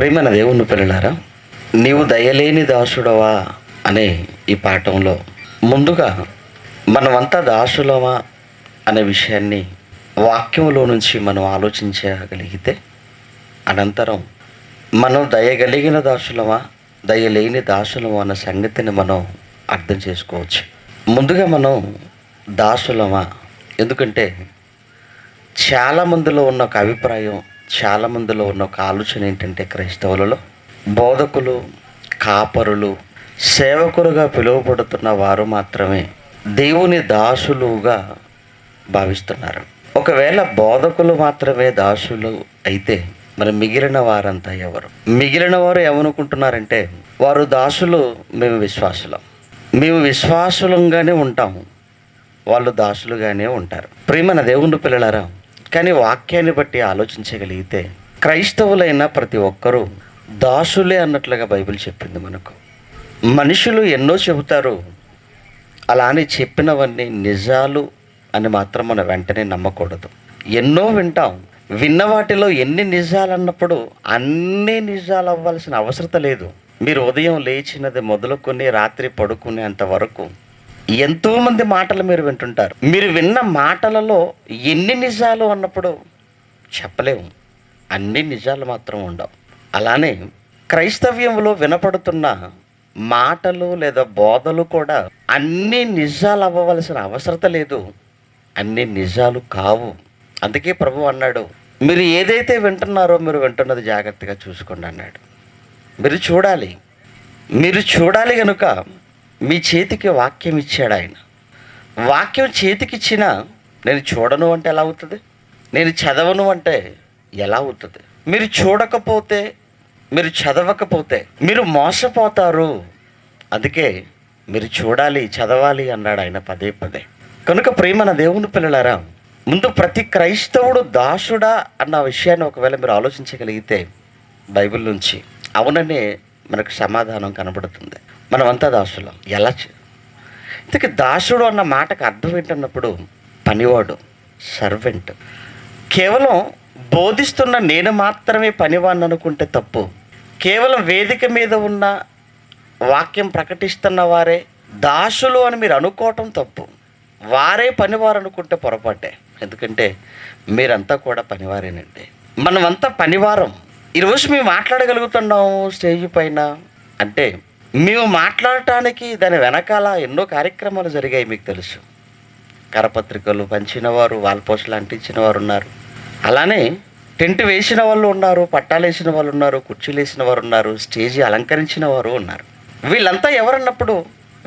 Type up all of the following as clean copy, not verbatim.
ప్రియమైన దేవుని పిల్లలారా, నీవు దయలేని దాసుడవా అనే ఈ పాఠంలో ముందుగా మనమంతా దాసులమా అనే విషయాన్ని వాక్యంలో నుంచి మనం ఆలోచించగలిగితే, అనంతరం మనం దయగలిగిన దాసులమా దయలేని దాసులమా అన్న సంగతిని మనం అర్థం చేసుకోవచ్చు. ముందుగా మనం దాసులమా, ఎందుకంటే చాలామందిలో ఉన్న ఒక అభిప్రాయం, చాలామందిలో ఉన్న ఒక ఆలోచన ఏంటంటే, క్రైస్తవులలో బోధకులు, కాపరులు, సేవకులుగా పిలువబడుతున్న వారు మాత్రమే దేవుని దాసులుగా భావిస్తున్నారు. ఒకవేళ బోధకులు మాత్రమే దాసులు అయితే మరి మిగిలిన వారంతా ఎవరు? మిగిలిన వారు ఏమనుకుంటున్నారంటే, వారు దాసులు, మేము విశ్వాసులంగానే ఉంటాము, వాళ్ళు దాసులుగానే ఉంటారు. ప్రియమైన దేవుని పిల్లలారా, కానీ వాక్యాన్ని బట్టి ఆలోచించగలిగితే క్రైస్తవులైన ప్రతి ఒక్కరూ దాసులే అన్నట్లుగా బైబిల్ చెప్పింది మనకు. మనుషులు ఎన్నో చెబుతారు, అలా అని చెప్పినవన్నీ నిజాలు అని మాత్రం మనం వెంటనే నమ్మకూడదు. ఎన్నో వింటాం, విన్న వాటిలో ఎన్ని నిజాలు అన్నప్పుడు అన్నీ నిజాలు అవ్వాల్సిన అవసరం లేదు. మీరు ఉదయం లేచినది మొదలుకొని రాత్రి పడుకునేంత వరకు ఎంతోమంది మాటలు మీరు వింటుంటారు. మీరు విన్న మాటలలో ఎన్ని నిజాలు అన్నప్పుడు చెప్పలేము, అన్ని నిజాలు మాత్రం ఉండవు. అలానే క్రైస్తవ్యంలో వినపడుతున్న మాటలు లేదా బోధలు కూడా అన్ని నిజాలు అవ్వవలసిన అవసరం లేదు, అన్ని నిజాలు కావు. అందుకే ప్రభు అన్నాడు, మీరు ఏదైతే వింటున్నారో మీరు వింటున్నది జాగ్రత్తగా చూసుకోండి అన్నాడు. మీరు చూడాలి కనుక మీ చేతికి వాక్యం ఇచ్చాడు ఆయన. వాక్యం చేతికి ఇచ్చినా నేను చూడను అంటే ఎలా అవుతుంది? నేను చదవను అంటే ఎలా అవుతుంది? మీరు చూడకపోతే, మీరు చదవకపోతే మీరు మోసపోతారు. అందుకే మీరు చూడాలి, చదవాలి అన్నాడు ఆయన పదే పదే. కనుక ప్రియమైన దేవుని పిల్లలారా, ముందు ప్రతి క్రైస్తవుడు దాసుడా అన్న విషయాన్ని ఒకవేళ మీరు ఆలోచించగలిగితే బైబిల్ నుంచి అవుననే మనకు సమాధానం కనబడుతుంది. మనమంతా దాసులం. ఎలా? ఇంతకీ దాసుడు అన్న మాటకు అర్థం ఏంటన్నప్పుడు, పనివాడు, సర్వెంట్. కేవలం బోధిస్తున్న నేను మాత్రమే పనివాడిని అనుకుంటే తప్పు. కేవలం వేదిక మీద ఉన్న వాక్యం ప్రకటిస్తున్న వారే దాసులు అని మీరు అనుకోవటం తప్పు. వారే పనివారు అనుకుంటే పొరపాటే. ఎందుకంటే మీరంతా కూడా పనివారేనండి. మనమంతా పనివారం. ఈరోజు మేము మాట్లాడగలుగుతున్నాము స్టేజ్ పైన అంటే మేము మాట్లాడటానికి దాని వెనకాల ఎన్నో కార్యక్రమాలు జరిగాయి. మీకు తెలుసు, కరపత్రికలు పంచిన వారు, వాల్పోస్టులు అంటించిన వారు ఉన్నారు. అలానే టెంట్ వేసిన వాళ్ళు ఉన్నారు, పట్టాలు వేసిన వాళ్ళు ఉన్నారు, కుర్చీలు వేసిన వారు ఉన్నారు, స్టేజీ అలంకరించిన వారు ఉన్నారు. వీళ్ళంతా ఎవరన్నప్పుడు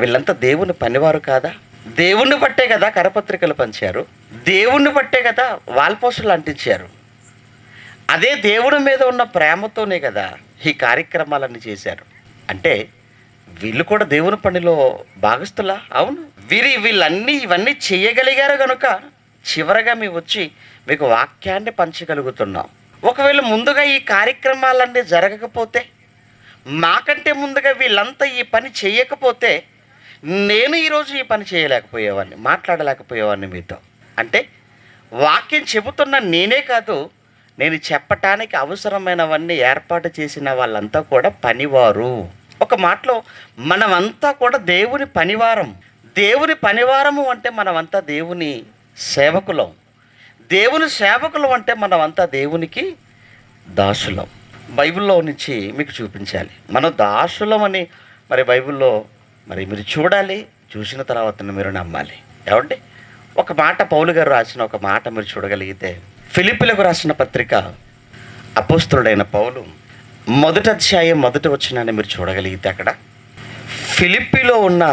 వీళ్ళంతా దేవుని పనివారు కాదా? దేవుణ్ణి బట్టే కదా కరపత్రికలు పంచారు, దేవుణ్ణి బట్టే కదా వాల్పోస్టులు అంటించారు. అదే దేవుని మీద ఉన్న ప్రేమతోనే కదా ఈ కార్యక్రమాలన్నీ చేశారు. అంటే వీళ్ళు కూడా దేవుని పనిలో భాగస్తులా? అవును. ఇవన్నీ చేయగలిగారు కనుక చివరగా మేము వచ్చి మీకు వాక్యాన్ని పంచగలుగుతున్నాం. ఒకవేళ ముందుగా ఈ కార్యక్రమాలన్నీ జరగకపోతే, మాకంటే ముందుగా వీళ్ళంతా ఈ పని చేయకపోతే, నేను ఈరోజు ఈ పని చేయలేకపోయేవాడిని, మాట్లాడలేకపోయేవాడిని మీతో. అంటే వాక్యం చెబుతున్న నేనే కాదు, నేను చెప్పటానికి అవసరమైనవన్నీ ఏర్పాటు చేసిన వాళ్ళంతా కూడా పనివారు. ఒక మాటలో మనమంతా కూడా దేవుని పనివారం. దేవుని పనివారము అంటే మనమంతా దేవుని సేవకులం. దేవుని సేవకులం అంటే మనమంతా దేవునికి దాసులం. బైబిల్లో నుంచి మీకు చూపించాలి, మనం దాసులం అని. మరి బైబిల్లో మరి మీరు చూడాలి, చూసిన తర్వాత మీరు నమ్మాలి. ఏమంటే ఒక మాట పౌలు గారు రాసిన ఒక మాట మీరు చూడగలిగితే, ఫిలిప్పీలకు రాసిన పత్రిక అపోస్తలుడైన పౌలు 1వ అధ్యాయం 1వ వచనాన్ని మీరు చూడగలిగితే, అక్కడ ఫిలిప్పీలో ఉన్న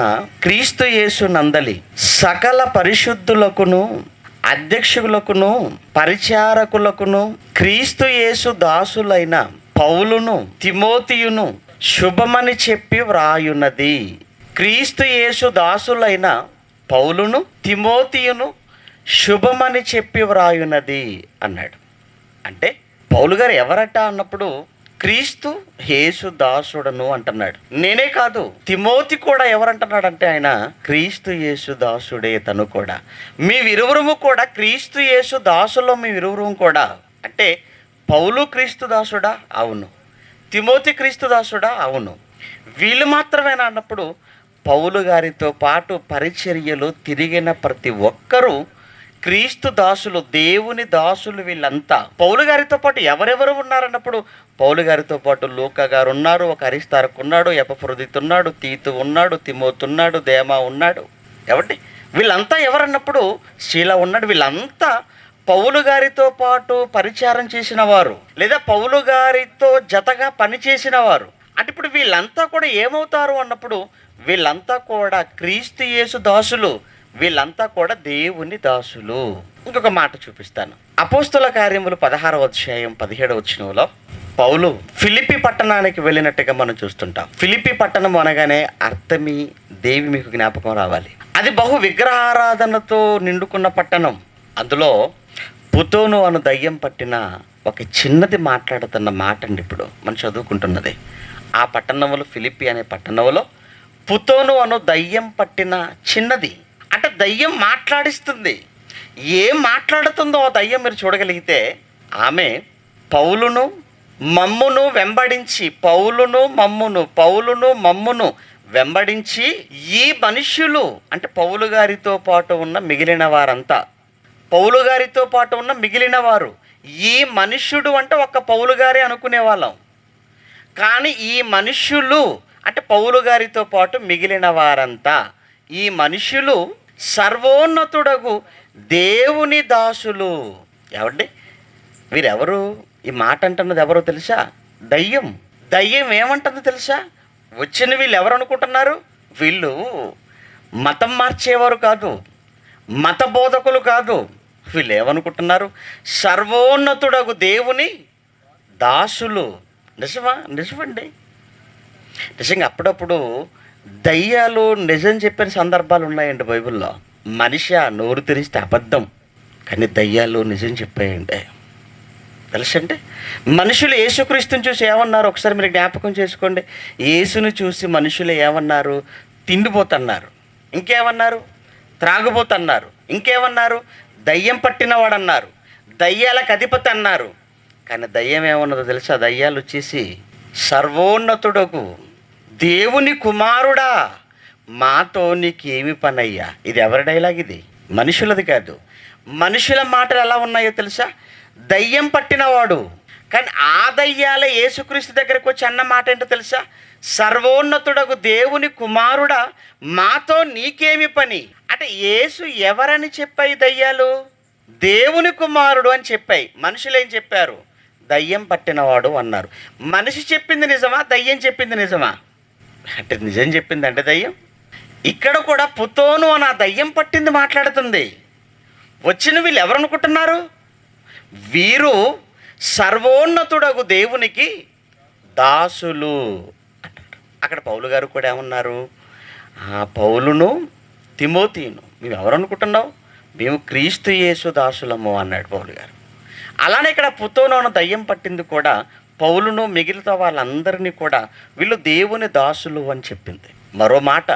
క్రీస్తు యేసు నందలి సకల పరిశుద్ధులకును, అధ్యక్షులకును, పరిచారకులకును, క్రీస్తు యేసు దాసులైన పౌలును తిమోతియును శుభమని చెప్పి వ్రాయున్నది. క్రీస్తు యేసు దాసులైన పౌలును తిమోతియును శుభమని చెప్పి వ్రాయున్నది అన్నాడు. అంటే పౌలు గారు ఎవరట అన్నప్పుడు, క్రీస్తు యేసు దాసుడను అంటున్నాడు. నేనే కాదు, తిమోతి కూడా ఎవరంటున్నాడంటే ఆయన క్రీస్తు యేసు దాసుడే తను కూడా. మేవిరువురము కూడా క్రీస్తు యేసు దాసులో మేవిరువురము కూడా. అంటే పౌలు క్రీస్తు దాసుడా? అవును. తిమోతి క్రీస్తు దాసుడా? అవును. వీళ్ళు మాత్రమేనా అన్నప్పుడు పౌలు గారితో పాటు పరిచర్యలు తిరిగిన ప్రతి ఒక్కరూ క్రీస్తు దాసులు, దేవుని దాసులు. వీళ్ళంతా పౌలు గారితో పాటు ఎవరెవరు ఉన్నారన్నప్పుడు పౌలు గారితో పాటు లూకా గారు ఉన్నారు, ఒక అరిస్తారక్ ఉన్నాడు, ఎపఫ్రోదితు ఉన్నాడు, తీతు ఉన్నాడు, తిమోతి ఉన్నాడు, దేమా ఉన్నాడు. ఎవరి వీళ్ళంతా ఎవరన్నప్పుడు శీల ఉన్నాడు. వీళ్ళంతా పౌలు గారితో పాటు పరిచారం చేసిన వారు, లేదా పౌలు గారితో జతగా పనిచేసిన వారు. అంటే ఇప్పుడు వీళ్ళంతా కూడా ఏమవుతారు అన్నప్పుడు వీళ్ళంతా కూడా క్రీస్తు యేసు దాసులు, వీళ్ళంతా కూడా దేవుని దాసులు. ఇంకొక మాట చూపిస్తాను. అపోస్తుల కార్యములు 16వ అధ్యాయం 17వ వచనంలో పౌలు ఫిలిప్పి పట్టణానికి వెళ్ళినట్టుగా మనం చూస్తుంటాం. ఫిలిప్పి పట్టణం అనగానే అర్థమి దేవి మీకు జ్ఞాపకం రావాలి. అది బహు విగ్రహారాధనతో నిండుకున్న పట్టణం. అందులో పుతోను అను దయ్యం పట్టిన ఒక చిన్నది మాట్లాడుతున్న మాట అండి ఇప్పుడు మనం చదువుకుంటున్నది. ఆ పట్టణంలో, ఫిలిప్పి అనే పట్టణంలో పుతోను అను దయ్యం పట్టిన చిన్నది, అంటే దయ్యం మాట్లాడిస్తుంది. ఏం మాట్లాడుతుందో ఆ దయ్యం మీరు చూడగలిగితే, ఆమె పౌలును మమ్మును వెంబడించి, పౌలును మమ్మును వెంబడించి ఈ మనుష్యులు, అంటే పౌలు గారితో పాటు ఉన్న మిగిలిన వారంతా, పౌలు గారితో పాటు ఉన్న మిగిలిన వారు, ఈ మనుష్యుడు అంటే ఒక్క పౌలు గారే అనుకునే వాళ్ళం. కానీ ఈ మనుష్యులు అంటే పౌలు గారితో పాటు మిగిలిన వారంతా, ఈ మనుష్యులు సర్వోన్నతుడగు దేవుని దాసులు. ఎవరండి వీరెవరు? ఈ మాట అంటున్నది ఎవరో తెలుసా? దయ్యం. దయ్యం ఏమంటుందో తెలుసా? వచ్చిన వీళ్ళు ఎవరు అనుకుంటున్నారు? వీళ్ళు మతం మార్చేవారు కాదు, మత బోధకులు కాదు. వీళ్ళు ఏమనుకుంటున్నారు? సర్వోన్నతుడగు దేవుని దాసులు. నిజమా? నిజమండి. నిజంగా అప్పుడప్పుడు దయ్యాలు నిజం చెప్పిన సందర్భాలు ఉన్నాయండి బైబిల్లో. మనిషి నోరు తెరిస్తే అబద్ధం, కానీ దయ్యాలు నిజం చెప్పాయండి. తెలుసంటే మనుషులు యేసుక్రీస్తుని చూసి ఏమన్నారు? ఒకసారి మీరు జ్ఞాపకం చేసుకోండి. యేసుని చూసి మనుషులు ఏమన్నారు? తిండిపోతున్నారు. ఇంకేమన్నారు? త్రాగుబోతున్నారు. ఇంకేమన్నారు? దయ్యం పట్టినవాడు అన్నారు, దయ్యాలకు అధిపతి అన్నారు. కానీ దయ్యం ఏమన్నదో తెలుసా? దయ్యాలు వచ్చేసి సర్వోన్నతుడకు దేవుని కుమారుడా, మాతో నీకేమి పని అయ్యా. ఇది ఎవరి డైలాగ్? ఇది మనుషులది కాదు. మనుషుల మాటలు ఎలా ఉన్నాయో తెలుసా? దయ్యం పట్టినవాడు. కానీ ఆ దయ్యాలే యేసుక్రీస్తు దగ్గరకు వచ్చి అన్న మాట ఏంటో తెలుసా? సర్వోన్నతుడకు దేవుని కుమారుడా, మాతో నీకేమి పని. అంటే యేసు ఎవరని చెప్పాయి దయ్యాలు? దేవుని కుమారుడు అని చెప్పాయి. మనుషులు ఏం చెప్పారు? దయ్యం పట్టినవాడు అన్నారు. మనిషి చెప్పింది నిజమా? దయ్యం చెప్పింది నిజమా? అంటే నిజం చెప్పింది అంటే దయ్యం. ఇక్కడ కూడా పుతోను అని ఆ దయ్యం పట్టింది మాట్లాడుతుంది. వచ్చిన వీళ్ళు ఎవరు అనుకుంటున్నారు? వీరు సర్వోన్నతుడగు దేవునికి దాసులు అంటారు. అక్కడ పౌలు గారు కూడా ఏమన్నారు? పౌలును తిమోతిను మేము ఎవరు అనుకుంటున్నావు? మేము క్రీస్తు యేసు దాసులము అన్నాడు పౌలు గారు. అలానే ఇక్కడ పుతోను అన్న దయ్యం పట్టింది కూడా పౌలును మిగిలిన వాళ్ళందరినీ కూడా వీళ్ళు దేవుని దాసులు అని చెప్పింది. మరో మాట,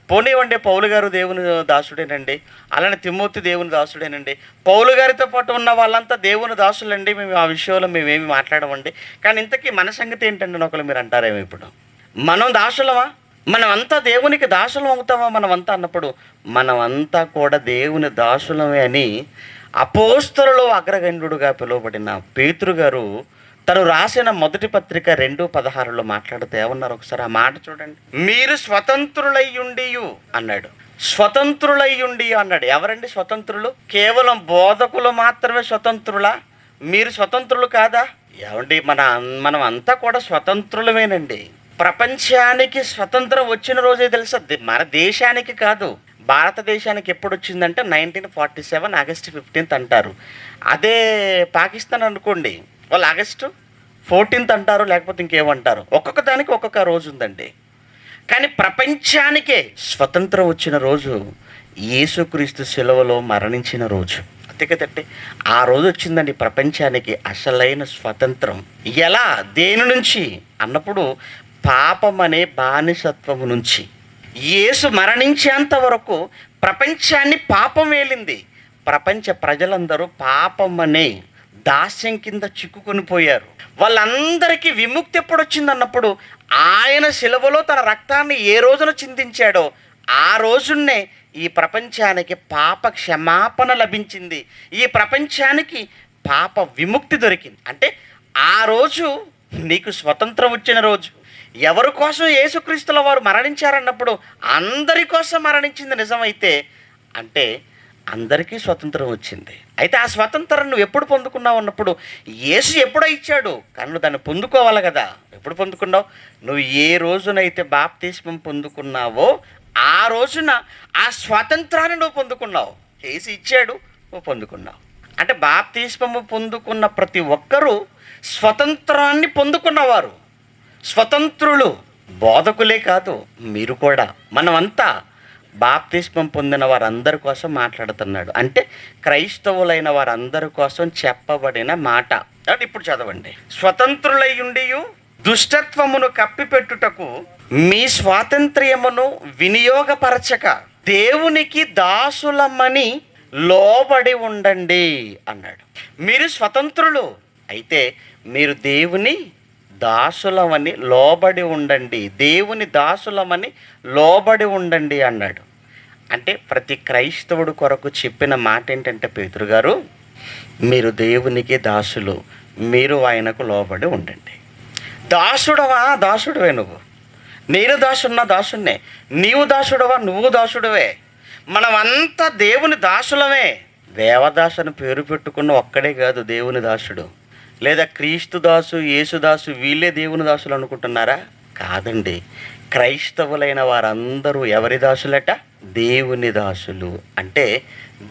పోనీవండి పౌలు గారు దేవుని దాసుడేనండి, అలానే తిమోతి దేవుని దాసుడేనండి, పౌలు గారితో పాటు ఉన్న వాళ్ళంతా దేవుని దాసులండి, మేము ఆ విషయంలో మేమేమి మాట్లాడమండి. కానీ ఇంతకీ మన సంగతి ఏంటండి ఒకరు మీరు అంటారేమో. ఇప్పుడు మనం దాసులమా? మనమంతా దేవునికి దాసులం అవుతామా మనమంతా అన్నప్పుడు? మనమంతా కూడా దేవుని దాసులమే అని అపోస్తలులో అగ్రగణ్యుడుగా పిలువబడిన పేతురు గారు తను రాసిన మొదటి పత్రిక 2:16 మాట్లాడితే ఏమన్నారు? ఒకసారి ఆ మాట చూడండి. మీరు స్వతంత్రులయ్యుండి అన్నాడు. స్వతంత్రులయ్యుండి అన్నాడు. ఎవరండి స్వతంత్రులు? కేవలం బోధకులు మాత్రమే స్వతంత్రులా? మీరు స్వతంత్రులు కాదా? ఏమండి మనం అంతా కూడా స్వతంత్రులమేనండి. ప్రపంచానికి స్వతంత్రం వచ్చిన రోజే తెలుసా? మన దేశానికి కాదు, భారతదేశానికి ఎప్పుడు వచ్చిందంటే 1947 ఆగస్టు 15 అంటారు. అదే పాకిస్తాన్ అనుకోండి, వాళ్ళు ఆగస్టు 14 అంటారు, లేకపోతే ఇంకేమంటారు. ఒక్కొక్క దానికి ఒక్కొక్క రోజు ఉందండి. కానీ ప్రపంచానికే స్వతంత్రం వచ్చిన రోజు యేసుక్రీస్తు శిలువలో మరణించిన రోజు. అంతేకదండి, ఆ రోజు వచ్చిందండి ప్రపంచానికి అసలైన స్వతంత్రం. ఎలా? దేని నుంచి అన్నప్పుడు పాపం అనే బానిసత్వము నుంచి. యేసు మరణించేంత వరకు ప్రపంచాన్ని పాపం వేలింది. ప్రపంచ ప్రజలందరూ పాపం అనే దాస్యం కింద చిక్కుకొని పోయారు. వాళ్ళందరికీ విముక్తి ఎప్పుడు వచ్చిందన్నప్పుడు ఆయన శిలువలో తన రక్తాన్ని ఏ రోజున చిందించాడో ఆ రోజున్నే ఈ ప్రపంచానికి పాప క్షమాపణ లభించింది. ఈ ప్రపంచానికి పాప విముక్తి దొరికింది. అంటే ఆ రోజు నీకు స్వతంత్రం వచ్చిన రోజు. ఎవరి కోసం యేసుక్రీస్తుల వారు మరణించారన్నప్పుడు అందరి కోసం మరణించింది నిజమైతే, అంటే అందరికీ స్వతంత్రం వచ్చింది. అయితే ఆ స్వతంత్రం నువ్వు ఎప్పుడు పొందుకున్నావు అన్నప్పుడు యేసు ఎప్పుడో ఇచ్చాడు, కానీ నువ్వు దాన్ని పొందుకోవాలి కదా. ఎప్పుడు పొందుకున్నావు? నువ్వు ఏ రోజునైతే బాప్తిస్మం పొందుకున్నావో ఆ రోజున ఆ స్వాతంత్రాన్ని నువ్వు పొందుకున్నావు. యేసు ఇచ్చాడు, నువ్వు పొందుకున్నావు. అంటే బాప్తిస్మము పొందుకున్న ప్రతి ఒక్కరూ స్వతంత్రాన్ని పొందుకున్నవారు, స్వతంత్రులు. బోధకులే కాదు, మీరు కూడా. మనమంతా బాప్తిస్మం పొందిన వారందరి కోసం మాట్లాడుతున్నాడు. అంటే క్రైస్తవులైన వారందరి కోసం చెప్పబడిన మాట. ఇప్పుడు చదవండి. స్వతంత్రులయ్యుండి దుష్టత్వమును కప్పిపెట్టుటకు మీ స్వాతంత్ర్యమును వినియోగపరచక దేవునికి దాసులమని లోబడి ఉండండి అన్నాడు. మీరు స్వతంత్రులు అయితే మీరు దేవుని దాసులమని లోబడి ఉండండి, దేవుని దాసులమని లోబడి ఉండండి అన్నాడు. అంటే ప్రతి క్రైస్తవుడు కొరకు చెప్పిన మాట ఏంటంటే, పేతురు గారు మీరు దేవునికి దాసులు, మీరు ఆయనకు లోబడి ఉండండి. దాసుడవా? దాసుడివే నువ్వు. నేను దాసున్నా, దాసున్నే. నీవు దాసుడవా? నువ్వు దాసుడివే. మనమంతా దేవుని దాసులమే. దేవదాసుని పేరు పెట్టుకున్న ఒక్కడే కాదు దేవుని దాసుడు. లేదా క్రీస్తు దాసు, యేసుదాసు వీళ్ళే దేవుని దాసులు అనుకుంటున్నారా? కాదండి. క్రైస్తవులైన వారందరూ ఎవరి దాసులట? దేవుని దాసులు. అంటే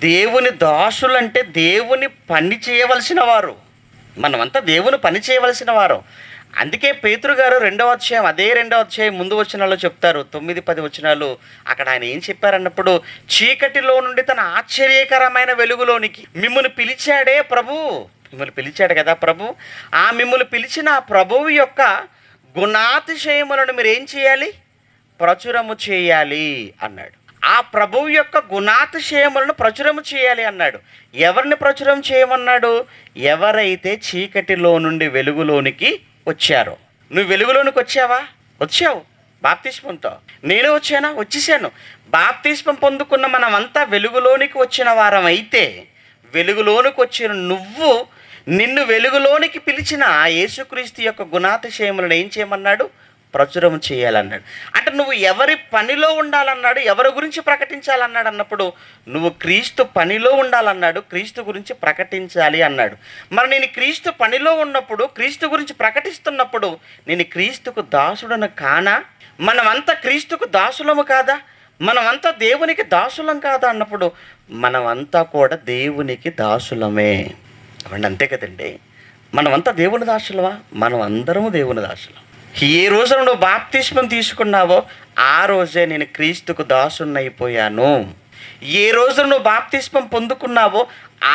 దేవుని దాసులు అంటే దేవుని పని చేయవలసిన వారు. మనమంతా దేవుని పని చేయవలసిన వారు. అందుకే పేతురు గారు 2వ అధ్యాయం, అదే 2వ అధ్యాయం ముందు వచనాల్లో చెప్తారు, 9-10 వచనాలు. అక్కడ ఆయన ఏం చెప్పారన్నప్పుడు, చీకటిలో నుండి తన ఆశ్చర్యకరమైన వెలుగులోనికి మిమ్మల్ని పిలిచాడే ప్రభు. మిమ్మల్ని పిలిచాడు కదా ప్రభు. ఆ మిమ్మల్ని పిలిచిన ఆ ప్రభువు యొక్క గుణాతిశయములను మీరు ఏం చేయాలి? ప్రచురము చేయాలి అన్నాడు. ఆ ప్రభువు యొక్క గుణాతిశయములను ప్రచురము చేయాలి అన్నాడు. ఎవరిని ప్రచురం చేయమన్నాడు? ఎవరైతే చీకటిలో నుండి వెలుగులోనికి వచ్చారో. నువ్వు వెలుగులోనికి వచ్చావా? వచ్చావు బాప్తిస్మంతో. నేను వచ్చానా? వచ్చేసాను. బాప్తిస్మం పొందుకున్న మనమంతా వెలుగులోనికి వచ్చిన వారం అయితే, వెలుగులోనికి వచ్చిన నువ్వు, నిన్ను వెలుగులోనికి పిలిచిన ఆ యేసుక్రీస్తు యొక్క గుణాతిశయములను ఏం చేయమన్నాడు? ప్రచురం చేయాలన్నాడు. అంటే నువ్వు ఎవరి పనిలో ఉండాలన్నాడు, ఎవరి గురించి ప్రకటించాలన్నాడు అన్నప్పుడు నువ్వు క్రీస్తు పనిలో ఉండాలన్నాడు, క్రీస్తు గురించి ప్రకటించాలి అన్నాడు. మరి నేను క్రీస్తు పనిలో ఉన్నప్పుడు, క్రీస్తు గురించి ప్రకటిస్తున్నప్పుడు నేను క్రీస్తుకు దాసుడను కానా? మనమంతా క్రీస్తుకు దాసులము కాదా? మనమంతా దేవునికి దాసులం కాదా అన్నప్పుడు మనమంతా కూడా దేవునికి దాసులమే. అవండి, అంతే కదండి. మనమంతా దేవుని దాసులమా? మనం అందరము దేవుని దాసులం. ఏ రోజున నువ్వు బాప్తిస్మం తీసుకున్నావో ఆ రోజే నేను క్రీస్తుకు దాసున్నైపోయాను. ఏ రోజున నువ్వు బాప్తిస్మం పొందుకున్నావో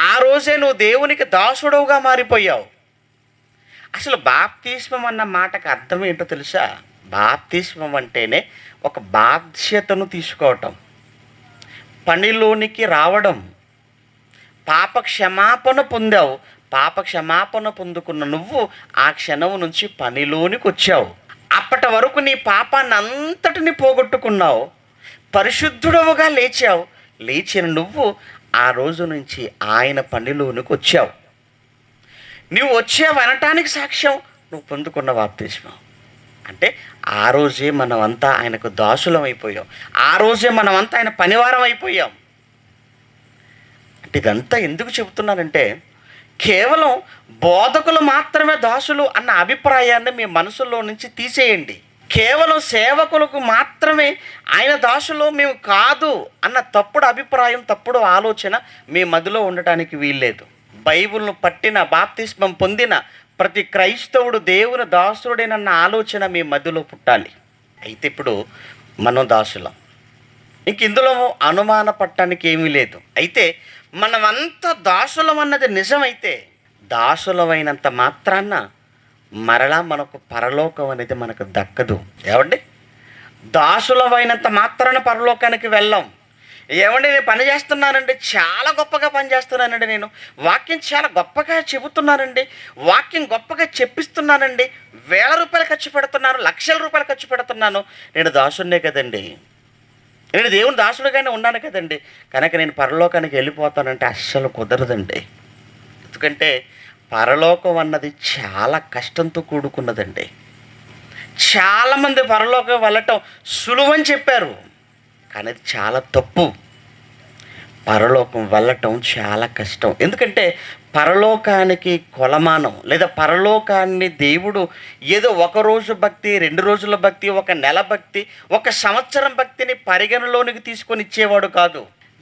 ఆ రోజే నువ్వు దేవునికి దాసుడవుగా మారిపోయావు. అసలు బాప్తిస్మం అన్న మాటకు అర్థం ఏంటో తెలుసా? బాప్తిస్మం అంటేనే ఒక బాధ్యతను తీసుకోవటం, పనిలోనికి రావడం. పాప క్షమాపణ పొందావు. పాప క్షమాపణ పొందుకున్న నువ్వు ఆ క్షణం నుంచి పనిలోనికి వచ్చావు. అప్పటి వరకు నీ పాపాన్ని అంతటిని పోగొట్టుకున్నావు, పరిశుద్ధుడవుగా లేచావు. లేచిన నువ్వు ఆ రోజు నుంచి ఆయన పనిలోనికి వచ్చావు. నువ్వు వచ్చావు అనటానికి సాక్ష్యం నువ్వు పొందుకున్న బాప్తిస్మం. అంటే ఆ రోజే మనమంతా ఆయనకు దాసులం అయిపోయాం. ఆ రోజే మనమంతా ఆయన పనివారం అయిపోయాం. అంటే ఇదంతా ఎందుకు చెబుతున్నానంటే, కేవలం బోధకులు మాత్రమే దాసులు అన్న అభిప్రాయాన్ని మీ మనసులో నుంచి తీసేయండి. కేవలం సేవకులకు మాత్రమే ఆయన దాసులు మేము కాదు అన్న తప్పుడు అభిప్రాయం, తప్పుడు ఆలోచన మీ మదిలో ఉండటానికి వీల్లేదు. బైబిల్ను పట్టిన, బాప్తిస్మం పొందిన ప్రతి క్రైస్తవుడు దేవుని దాసుడేనన్న ఆలోచన మీ మధ్యలో పుట్టాలి. అయితే ఇప్పుడు మనం దాసులం, ఇంక ఇందులో అనుమాన పట్టడానికి ఏమీ లేదు. అయితే మనమంతా దాసులం అన్నది నిజమైతే, దాసులమైనంత మాత్రాన మరలా మనకు పరలోకం అనేది మనకు దక్కదు. ఏమండి? దాసులమైనంత మాత్రాన పరలోకానికి వెళ్ళాం. ఏమండి నేను పని చేస్తున్నానండి, చాలా గొప్పగా పని చేస్తున్నానండి, నేను వాక్యం చాలా గొప్పగా చెబుతున్నానండి, వాక్యం గొప్పగా చెప్పిస్తున్నానండి, ₹1000 ఖర్చు పెడుతున్నాను, ₹1,00,000 ఖర్చు పెడుతున్నాను, నేను దాసుడినే కదండి, నేను దేవుని దాసుడుగానే ఉన్నాను కదండి, కనుక నేను పరలోకానికి వెళ్ళిపోతానంటే అస్సలు కుదరదండి. ఎందుకంటే పరలోకం అన్నది చాలా కష్టంతో కూడుకున్నదండి. చాలామంది పరలోకం వెళ్ళటం సులువని చెప్పారు, కానీ అది చాలా తప్పు. పరలోకం వెళ్ళటం చాలా కష్టం. ఎందుకంటే పరలోకానికి కొలమానం లేదా పరలోకాన్ని దేవుడు ఏదో ఒకరోజు భక్తి, 2 రోజుల భక్తి, 1 నెల భక్తి, 1 సంవత్సరం భక్తిని పరిగణలోనికి తీసుకొని ఇచ్చేవాడు కాదు.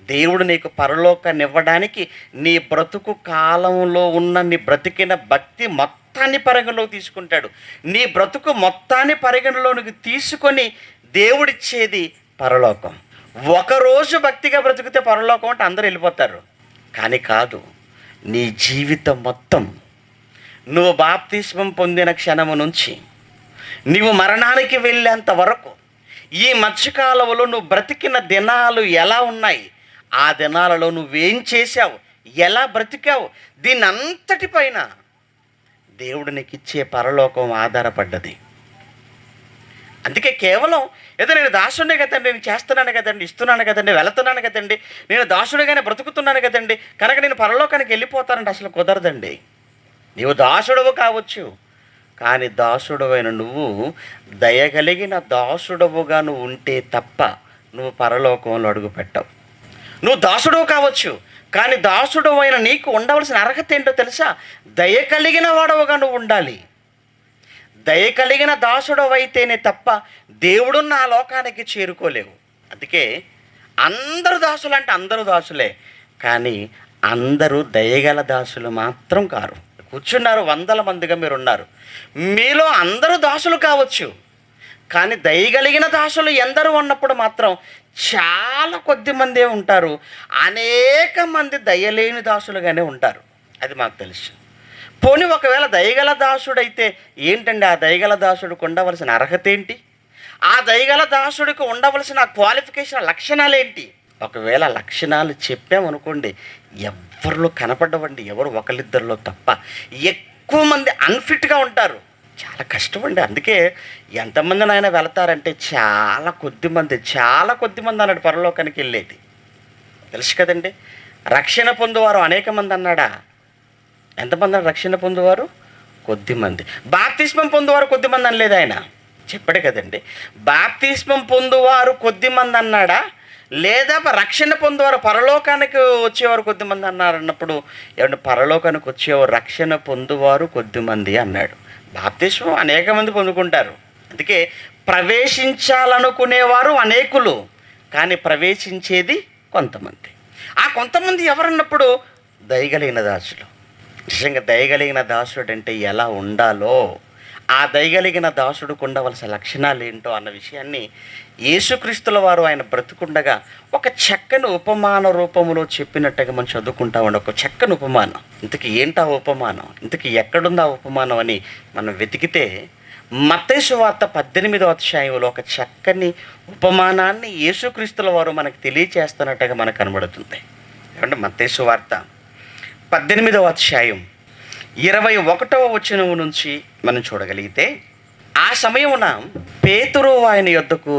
దేవుడు నీకు పరలోకాన్ని ఇవ్వడానికి నీ బ్రతుకు కాలంలో ఉన్న నీ బ్రతికిన భక్తి మొత్తాన్ని పరిగణలోకి తీసుకుంటాడు. నీ బ్రతుకు మొత్తాన్ని పరిగణలోనికి తీసుకొని దేవుడిచ్చేది పరలోకం. ఒకరోజు భక్తిగా బ్రతికితే పరలోకం అంటే అందరూ వెళ్ళిపోతారు, కానీ కాదు. నీ జీవితం మొత్తం నువ్వు బాప్తిస్మం పొందిన క్షణము నుంచి నీవు మరణానికి వెళ్ళేంత వరకు ఈ మధ్యకాలంలో నువ్వు బ్రతికిన దినాలు ఎలా ఉన్నాయి, ఆ దినాలలో నువ్వేం చేశావు, ఎలా బ్రతికావు, దీని అంతటిపైన దేవుడు నీకు ఇచ్చే పరలోకం ఆధారపడ్డది. అందుకే కేవలం ఏదో నేను దాసుడే కదండి, నేను చేస్తున్నాను కదండి, ఇస్తున్నాను కదండి, వెళుతున్నాను కదండి, నేను దాసుడిగానే బ్రతుకుతున్నాను కదండి, కనుక నేను పరలోకానికి వెళ్ళిపోతానంటే అసలు కుదరదండి. నీవు దాసుడవు కావచ్చు, కానీ దాసుడవైన నువ్వు దయగలిగిన దాసుడవుగా నువ్వు ఉంటే తప్ప నువ్వు పరలోకంలో అడుగు పెట్టవు. నువ్వు దాసుడవు కావచ్చు, కానీ దాసుడవైన నీకు ఉండవలసిన అర్హత ఏంటో తెలుసా? దయ కలిగిన వాడవుగా నువ్వు ఉండాలి. దయ కలిగిన దాసుడవు అయితేనే తప్ప దేవుడున్న ఆ లోకానికి చేరుకోలేవు. అందుకే అందరూ దాసులు అంటే అందరూ దాసులే, కానీ అందరూ దయగల దాసులు మాత్రం కారు. కూర్చున్నారు, 100 మందిగా మీరు ఉన్నారు, మీలో అందరూ దాసులు కావచ్చు, కానీ దయగలిగిన దాసులు ఎందరూ ఉన్నప్పుడు మాత్రం చాలా కొద్ది మందే ఉంటారు. అనేక మంది దయలేని దాసులుగానే ఉంటారు, అది మాకు తెలుసు. పోనీ ఒకవేళ దయగల దాసుడైతే ఏంటండి, ఆ దయగల దాసుడికి ఉండవలసిన అర్హత ఏంటి, ఆ దయగల దాసుడికి ఉండవలసిన క్వాలిఫికేషన్ లక్షణాలు ఏంటి? ఒకవేళ లక్షణాలు చెప్పామనుకోండి, ఎవరిలో కనపడవండి, ఎవరు ఒకరిద్దరిలో తప్ప. ఎక్కువ మంది అన్ఫిట్గా ఉంటారు, చాలా కష్టం అండి. అందుకే ఎంతమంది నాయన వెళతారంటే చాలా కొద్ది మంది అన్నాడు పరలోకానికి వెళ్ళేది. తెలుసు కదండి. రక్షణ పొందువారు అనేక మంది అన్నాడా? ఎంతమంది రక్షణ పొందువారు? కొద్దిమంది. బాప్తిస్మం పొందువారు కొద్దిమంది అనలేదు ఆయన, చెప్పాడు కదండి. బాప్తిస్మం పొందువారు కొద్దిమంది అన్నాడా, లేదా రక్షణ పొందువారు పరలోకానికి వచ్చేవారు కొద్దిమంది అన్నారు అన్నప్పుడు ఏమంటే పరలోకానికి వచ్చేవారు రక్షణ పొందువారు కొద్దిమంది అన్నాడు. బాప్తిస్మం అనేక మంది పొందుకుంటారు. అందుకే ప్రవేశించాలనుకునేవారు అనేకులు, కానీ ప్రవేశించేది కొంతమంది. ఆ కొంతమంది ఎవరన్నప్పుడు దయగలిగిన దాసులు. నిజంగా దయగలిగిన దాసుడు అంటే ఎలా ఉండాలో, ఆ దయగలిగిన దాసుడికి ఉండవలసిన లక్షణాలు ఏంటో అన్న విషయాన్ని యేసుక్రీస్తుల వారు ఆయన బ్రతుకుండగా ఒక చక్కని ఉపమాన రూపంలో చెప్పినట్టుగా మనం చదువుకుంటా ఉండే ఒక చక్కని ఉపమానం. ఇంతకీ ఏంటా ఉపమానం, ఇంతకీ ఎక్కడుందా ఉపమానం అని మనం వెతికితే మత్తయి సువార్త 18వ అధ్యాయంలో ఒక చక్కని ఉపమానాన్ని యేసుక్రీస్తుల వారు మనకు తెలియచేస్తున్నట్టుగా మనకు కనబడుతుంది. ఏమంటే మత్తయి సువార్త 18వ అధ్యాయం 21వ వచనం నుంచి మనం చూడగలిగితే, ఆ సమయమున పేతురు ఆయన యొద్దకు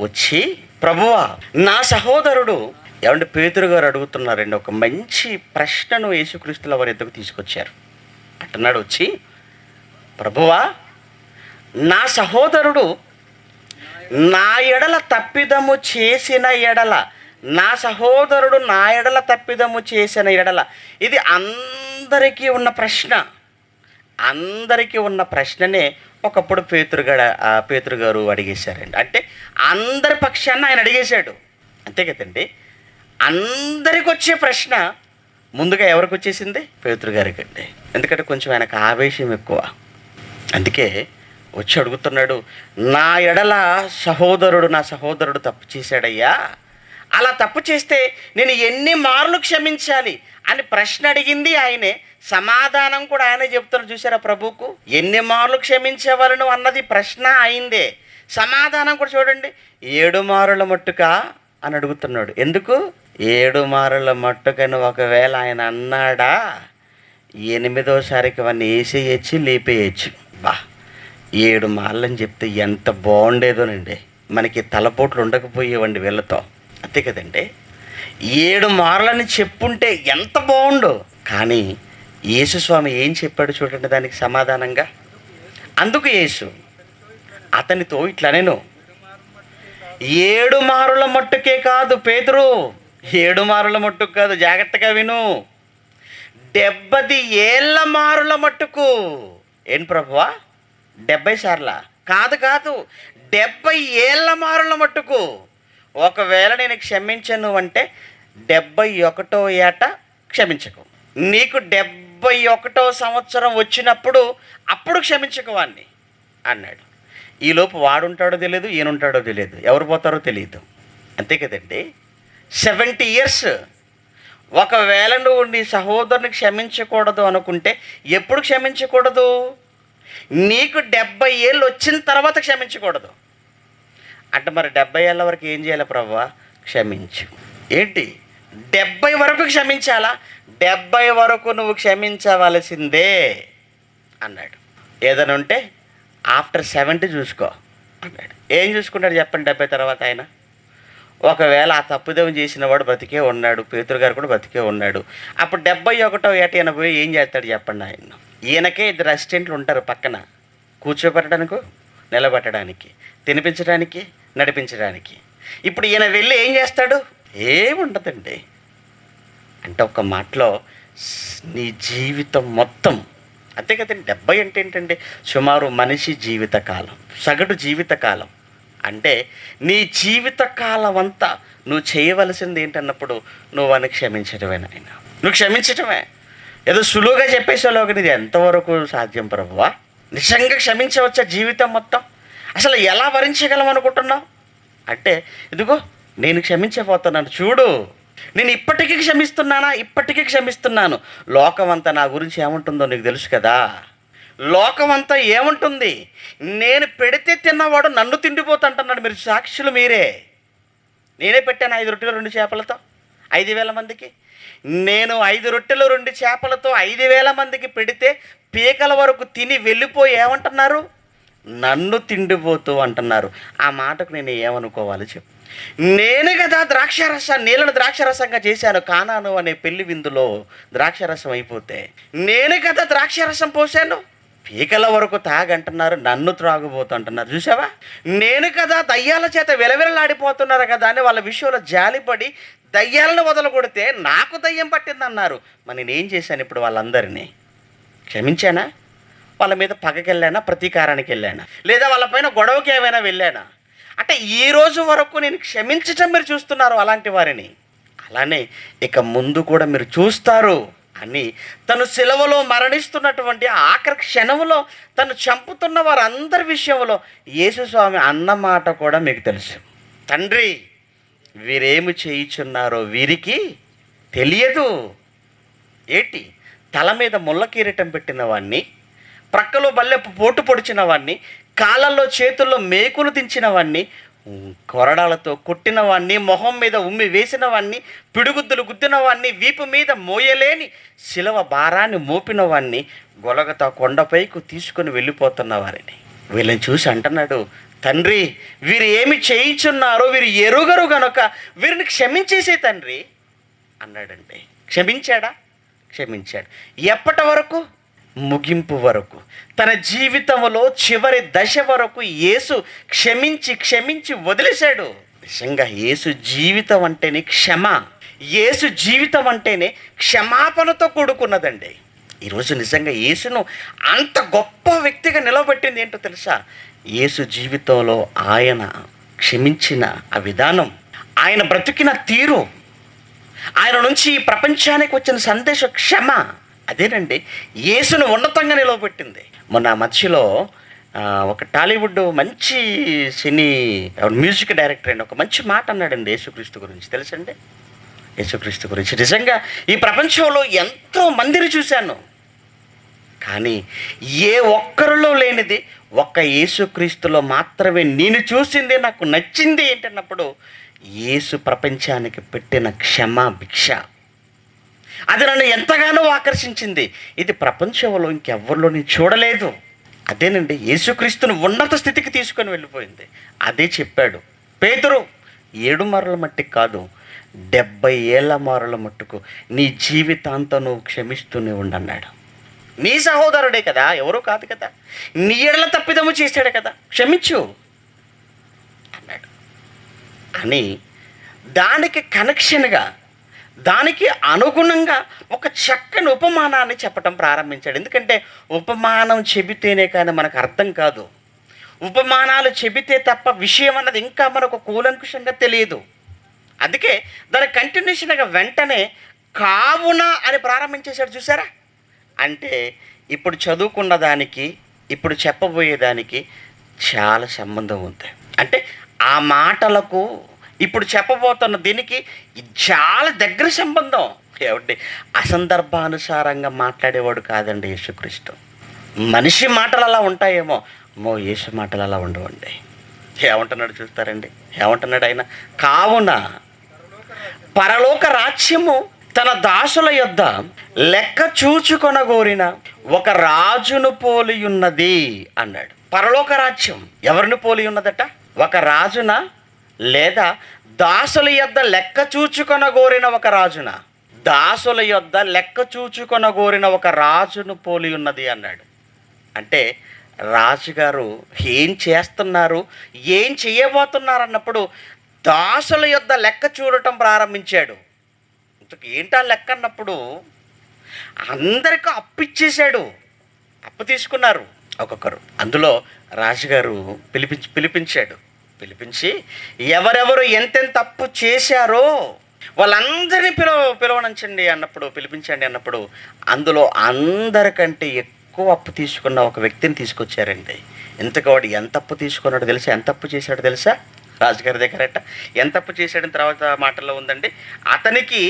వచ్చి, ప్రభువా నా సహోదరుడు. ఏమంటే పేతురు గారు అడుగుతున్నారండి, ఒక మంచి ప్రశ్నను యేసుక్రీస్తుల వారి యొద్దకు తీసుకొచ్చారు. అంటున్నాడు వచ్చి, ప్రభువా నా సహోదరుడు నా ఎడల తప్పిదము చేసిన ఎడల, నా సహోదరుడు నా ఎడల తప్పిదము చేసిన ఎడల. ఇది అందరికీ ఉన్న ప్రశ్ననే ఒకప్పుడు పేతురు గారు అడిగేశారండి. అంటే అందరి పక్షాన్ని ఆయన అడిగేశాడు, అంతే కదండి. అందరికి వచ్చే ప్రశ్న ముందుగా ఎవరికి వచ్చేసింది? పేతురు గారికి అండి. ఎందుకంటే కొంచెం ఆయనకు ఆవేశం ఎక్కువ. అందుకే వచ్చి అడుగుతున్నాడు, నా ఎడల నా సహోదరుడు తప్పు చేశాడయ్యా, అలా తప్పు చేస్తే నేను ఎన్ని మార్లు క్షమించాలి అని ప్రశ్న అడిగింది ఆయనే, సమాధానం కూడా ఆయనే చెప్తున్నారు. చూసారా ప్రభువుకు ఎన్ని మార్లు క్షమించేవాళ్ళను అన్నది ప్రశ్న అయిందే, సమాధానం కూడా చూడండి 7 మారుల మట్టుగా అని అడుగుతున్నాడు. ఎందుకు? 7 మారుల మట్టుకని ఒకవేళ ఆయన అన్నాడా, 8వ అవన్నీ వేసేయచ్చు, లేపేయచ్చు. 7 మార్లని చెప్తే ఎంత బాగుండేదోనండి. మనకి తలపోట్లు ఉండకపోయేవండి వీళ్ళతో, అంతే కదండి. 7 మార్లని చెప్పుంటే ఎంత బాగుండు. కానీ యేసుస్వామి ఏం చెప్పాడు చూడండి దానికి సమాధానంగా. అందుకు యేసు అతనితో ఇట్లా, నేను 7 మారుల మట్టుకే కాదు పేతురు, 7 మారుల మట్టుకు కాదు, జాగ్రత్తగా విను, 70 ఏళ్ళ మారుల మట్టుకు. ఏం ప్రభువా, 70 సార్లా? కాదు కాదు, 70 ఏళ్ళ మారుల మట్టుకు. ఒకవేళ నేను క్షమించను అంటే 71వ ఏట క్షమించకు. నీకు 71వ సంవత్సరం వచ్చినప్పుడు అప్పుడు క్షమించకు వాడిని అన్నాడు. ఈలోపు వాడుంటాడో తెలియదు, ఈయనుంటాడో తెలియదు, ఎవరు పోతారో తెలియదు, అంతే కదండి. 70 ఇయర్స్. ఒకవేళ నువ్వు నీ సహోదరుని క్షమించకూడదు అనుకుంటే ఎప్పుడు క్షమించకూడదు? నీకు 70 ఏళ్ళు వచ్చిన తర్వాత క్షమించకూడదు అంటే మరి 70 ఏళ్ళ వరకు ఏం చేయాలి ప్రభువా? క్షమించు. ఏంటి 70 వరకు క్షమించాలా? 70 వరకు నువ్వు క్షమించవలసిందే అన్నాడు. ఏదైనా ఉంటే ఆఫ్టర్ 70 చూసుకో అన్నాడు. ఏం చూసుకుంటాడు చెప్పండి 70 తర్వాత ఆయన? ఒకవేళ ఆ తప్పుదేవం చేసిన వాడు బ్రతికే ఉన్నాడు, పేతురు గారు కూడా బ్రతికే ఉన్నాడు, అప్పుడు 71వ ఏట ఈయన పోయి ఏం చేస్తాడు చెప్పండి? ఆయన ఈయనకే 2 అసిస్టెంట్లు ఉంటారు పక్కన, కూర్చోబెట్టడానికి, నిలబెట్టడానికి, తినిపించడానికి, నడిపించడానికి. ఇప్పుడు ఈయన వెళ్ళి ఏం చేస్తాడు? ఏముండదండి. అంటే ఒక మాటలో నీ జీవితం మొత్తం, అంతే కదండి. 70 అంటే ఏంటండి? సుమారు మనిషి జీవితకాలం, సగటు జీవితకాలం. అంటే నీ జీవితకాలం అంతా నువ్వు చేయవలసింది ఏంటన్నప్పుడు నువ్వు అని క్షమించడమే నాయన. నువ్వు క్షమించటమే. ఏదో సులువుగా చెప్పేసేలోగా ఇది ఎంతవరకు సాధ్యం ప్రభువా? నిజంగా క్షమించవచ్చా జీవితం మొత్తం? అసలు ఎలా భరించగలం అనుకుంటున్నావు అంటే, ఇదిగో నేను క్షమించబోతున్నాను చూడు, నేను ఇప్పటికీ క్షమిస్తున్నానా? ఇప్పటికీ క్షమిస్తున్నాను. లోకం అంతా నా గురించి ఏముంటుందో నీకు తెలుసు కదా. లోకం అంతా ఏముంటుంది? నేను పెడితే తిన్నవాడు నన్ను తిండిపోతుంటున్నాడు. మీరు సాక్షులు మీరే. నేనే పెట్టాను 5 రొట్టెలు 2 చేపలతో 5,000 మందికి. నేను 5 రొట్టెలు 2 చేపలతో 5,000 మందికి పెడితే పీకల వరకు తిని వెళ్ళిపోయి ఏమంటున్నారు? నన్ను తిండిపోతూ అంటున్నారు. ఆ మాటకు నేను ఏమనుకోవాలి చెప్పు? నేను కదా నీళ్ళను ద్రాక్షరసంగా చేశాను కానాను అనే పెళ్లి విందులో ద్రాక్షరసం అయిపోతే. నేను కదా ద్రాక్షరసం పోసాను, పీకల వరకు తాగంటున్నారు, నన్ను త్రాగుబోతుంటున్నారు. చూసావా? నేను కదా దయ్యాల చేత విలవిలలాడిపోతున్నారు కదా అని వాళ్ళ విషయంలో జాలిపడి దయ్యాలను వదలగొడితే నాకు దయ్యం పట్టిందన్నారు. మరి నేనేం చేశాను? ఇప్పుడు వాళ్ళందరినీ క్షమించానా? వాళ్ళ మీద పగకెళ్ళానా? ప్రతీకారానికి వెళ్ళానా? లేదా వాళ్ళపైన గొడవకి ఏమైనా వెళ్ళానా? అంటే ఈ రోజు వరకు నేను క్షమించటం మీరు చూస్తున్నారు అలాంటి వారిని. అలానే ఇక ముందు కూడా మీరు చూస్తారు అని తను సిలువలో మరణిస్తున్నటువంటి ఆఖరి క్షణంలో తను చంపుతున్న వారందరి విషయంలో యేసుస్వామి అన్న మాట కూడా మీకు తెలుసు. తండ్రి, వీరేమి చేయుచున్నారో వీరికి తెలియదు. ఏంటి? తల మీద ముళ్ళ కిరీటం పెట్టిన వాడిని, ప్రక్కలో బల్లెపు పోటు పొడిచిన వాడిని, కాళ్ళల్లో చేతుల్లో మేకులు దించిన వాడిని, కొరడాలతో కొట్టిన వాడిని, మొహం మీద ఉమ్మి వేసిన వాడిని, పిడుగుద్దులు గుద్దిన వాడిని, వీపు మీద మోయలేని శిలవ భారాన్ని మోపిన వాడిని గొలగతా కొండపైకి తీసుకొని వెళ్ళిపోతున్న వారిని వీళ్ళని చూసి అంటున్నాడు, తండ్రి, వీరు ఏమి చేయించున్నారో వీరు ఎరుగరు గనుక వీరిని క్షమించేసే తండ్రి అన్నాడండి. క్షమించాడా? క్షమించాడు. ఎప్పటి వరకు? ముగింపు వరకు. తన జీవితంలో చివరి దశ వరకు యేసు క్షమించి క్షమించి వదిలేశాడు. నిజంగా యేసు జీవితం అంటేనే క్షమ. యేసు జీవితం అంటేనే క్షమాపణతో కూడుకున్నదండి. ఈరోజు నిజంగా యేసును అంత గొప్ప వ్యక్తిగా నిలబెట్టింది ఏంటో తెలుసా? యేసు జీవితంలో ఆయన క్షమించిన ఆ విధానం, ఆయన బ్రతికిన తీరు, ఆయన నుంచి ఈ ప్రపంచానికి వచ్చిన సందేశం క్షమ. అదేనండి యేసును ఉన్నతంగా నిలవబెట్టింది. మొన్న మధ్యలో ఒక టాలీవుడ్ మంచి సినీ మ్యూజిక్ డైరెక్టర్ అండి ఒక మంచి మాట అన్నాడండి యేసుక్రీస్తు గురించి. తెలుసండి? యేసుక్రీస్తు గురించి నిజంగా ఈ ప్రపంచంలో ఎంతో మందిని చూశాను, కానీ ఏ ఒక్కరిలో లేనిది ఒక్క యేసుక్రీస్తులో మాత్రమే నేను చూసింది, నాకు నచ్చింది ఏంటన్నప్పుడు యేసు ప్రపంచానికి పెట్టిన క్షమాభిక్ష. అది నన్ను ఎంతగానో ఆకర్షించింది. ఇది ప్రపంచంలో ఇంకెవ్వరిలో నేను చూడలేదు. అదేనండి యేసుక్రీస్తును ఉన్నత స్థితికి తీసుకొని వెళ్ళిపోయింది. అదే చెప్పాడు పేతురు, 7 మరల మట్టికి కాదు 70 ఏళ్ల మరల మట్టుకు నీ జీవితాంతం నువ్వు క్షమిస్తూనే ఉండన్నాడు. నీ సహోదరుడే కదా, ఎవరో కాదు కదా, నీ ఎడల తప్పిదము చేశాడే కదా, క్షమించు అన్నాడు. అని దానికి కనెక్షన్గా, దానికి అనుగుణంగా ఒక చక్కని ఉపమానాన్ని చెప్పటం ప్రారంభించాడు. ఎందుకంటే ఉపమానం చెబితేనే కానీ మనకు అర్థం కాదు. ఉపమానాలు చెబితే తప్ప విషయం అన్నది ఇంకా మనకు కూలంకుషంగా తెలియదు. అందుకే దాని కంటిన్యూషన్గా వెంటనే కావున అని ప్రారంభించేశాడు. చూసారా? అంటే ఇప్పుడు చదువుకున్న దానికి ఇప్పుడు చెప్పబోయేదానికి చాలా సంబంధం ఉంది. అంటే ఆ మాటలకు ఇప్పుడు చెప్పబోతున్న దీనికి చాలా దగ్గర సంబంధం. ఏమండి, అసందర్భానుసారంగా మాట్లాడేవాడు కాదండి యేసుక్రీస్తు. మనిషి మాటలు అలా ఉంటాయేమో, యేసు మాటలు అలా ఉండవండి. ఏమంటున్నాడు చూస్తారండి? ఏమంటున్నాడు ఆయన? కావున పరలోక రాజ్యము తన దాసుల యొద్ద లెక్క చూచుకొనగోరిన ఒక రాజును పోలి ఉన్నది అన్నాడు. పరలోక రాజ్యం ఎవరిని పోలి ఉన్నదట? ఒక రాజున, లేదా దాసుల యొద్ద లెక్క చూచుకొనగోరిన ఒక రాజున? దాసుల యొద్ద లెక్క చూచుకొనగోరిన ఒక రాజును పోలి ఉన్నది అన్నాడు. అంటే రాజుగారు ఏం చేస్తున్నారు, ఏం చేయబోతున్నారు అన్నప్పుడు దాసుల యొద్ద లెక్క చూడటం ప్రారంభించాడు. ఏంటా లెక్క అన్నప్పుడు అందరికీ అప్పు ఇచ్చేశాడు. అప్పు తీసుకున్నారు ఒక్కొక్కరు. అందులో రాజుగారు పిలిపించాడు. పిలిపించి ఎవరెవరు ఎంతెంత అప్పు చేశారో వాళ్ళందరినీ పిలవనంచండి అన్నప్పుడు, పిలిపించండి అన్నప్పుడు అందులో అందరికంటే ఎక్కువ అప్పు తీసుకున్న ఒక వ్యక్తిని తీసుకొచ్చారండి. ఇంతకు వాడు ఎంత అప్పు తీసుకున్నాడో తెలుసా? ఎంత అప్పు చేశాడో తెలుసా? రాజుగారి దగ్గరట ఎంత అప్పు చేశాడని తర్వాత మాటల్లో ఉందండి. అతనికి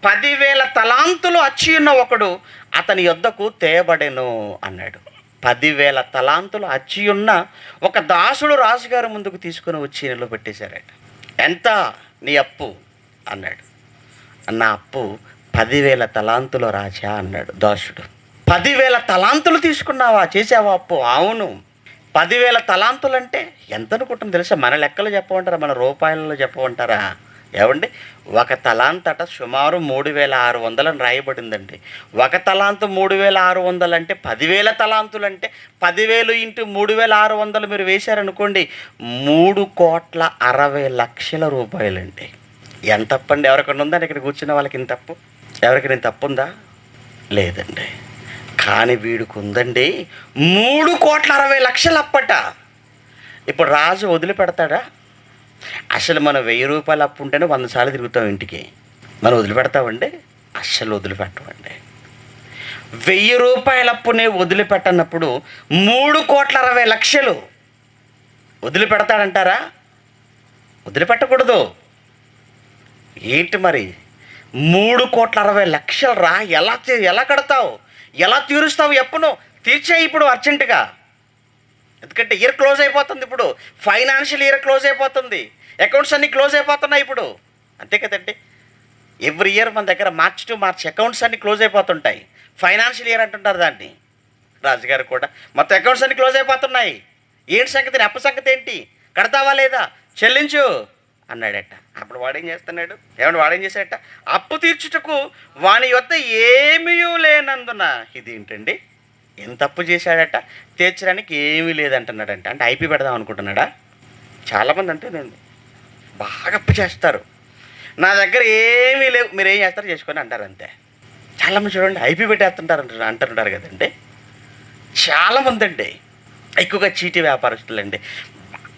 10,000 తలాంతులు అచ్చి ఉన్న ఒకడు అతని యొద్దకు తేబడెను అన్నాడు. 10,000 తలాంతులు అచ్చి ఉన్న ఒక దాసుడు రాజుగారి ముందుకు తీసుకుని వచ్చి నిలబెట్టేశారట. ఎంత నీ అప్పు అన్నాడు. నా అప్పు 10,000 తలాంతులు రాజా అన్నాడు దాసుడు. 10,000 తలాంతులు తీసుకున్నావా, చేసావా అప్పు? అవును. 10,000 తలాంతులు అంటే ఎంత అనుకుంటుంది తెలుసా? మన లెక్కలు చెప్పమంటారా, మన రూపాయలలో చెప్పమంటారా? ఏమండి, ఒక తలాంతట సుమారు 3,600 అని రాయబడిందండి. ఒక తలాంతు 3,600 అంటే 10,000 తలాంతులు అంటే 10,000 ఇంటూ 3,600 మీరు వేశారనుకోండి, 3,60,00,000 రూపాయలండి. ఎంత తప్పండి? ఎవరికైనా ఉందా ఇక్కడ కూర్చున్న వాళ్ళకి ఇంత తప్పు? ఎవరికైనా తప్పు ఉందా? లేదండి. కానీ వీడికి ఉందండి 3,60,00,000 అప్పట. ఇప్పుడు రాజు వదిలిపెడతాడా? అసలు మనం 1,000 రూపాయలు అప్పు ఉంటేనే 100 సార్లు తిరుగుతాం ఇంటికి. మనం వదిలిపెడతామండి? అస్సలు వదిలిపెట్టమండి. 1,000 రూపాయల అప్పునే వదిలిపెట్టనప్పుడు 3,60,00,000 వదిలిపెడతాడంటారా? వదిలిపెట్టకూడదు. ఏంటి మరి 3,60,00,000 రా, ఎలా కడతావు, ఎలా తీరుస్తావు? ఎప్పును తీర్చే ఇప్పుడు అర్జెంటుగా. ఎందుకంటే ఇయర్ క్లోజ్ అయిపోతుంది. ఇప్పుడు ఫైనాన్షియల్ ఇయర్ క్లోజ్ అయిపోతుంది. అకౌంట్స్ అన్నీ క్లోజ్ అయిపోతున్నాయి ఇప్పుడు. అంతే కదండి. ఎవ్రీ ఇయర్ మన దగ్గర మార్చ్ టు మార్చ్ అకౌంట్స్ అన్నీ క్లోజ్ అయిపోతుంటాయి. ఫైనాన్షియల్ ఇయర్ అంటుంటారు దాన్ని. రాజుగారు కూడా మొత్తం అకౌంట్స్ అన్నీ క్లోజ్ అయిపోతున్నాయి. ఏంటి సంగతి? అప్పు సంగతి ఏంటి? కడతావా లేదా? చెల్లించు అన్నాడట. అప్పుడు వాడేం చేస్తున్నాడు? వాడేం చేశాడట? అప్పు తీర్చుటకు వాని యొద్ద ఏమీ లేనందున. ఇదేంటండి, ఎంత అప్పు చేశాడట? తీర్చడానికి ఏమీ లేదంటున్నాడంట. అంటే ఐపీ పెడదాం అనుకుంటున్నాడా? చాలామంది అంతేనండి, బాగా అప్పు చేస్తారు. నా దగ్గర ఏమీ లేవు, మీరు ఏం చేస్తారో చేసుకొని అంటారు అంతే. చాలామంది చూడండి ఐపీ పెట్టేస్తుంటారు అంటుంటారు కదండి. చాలామంది అండి ఎక్కువగా చీటీ వ్యాపారస్తులండి.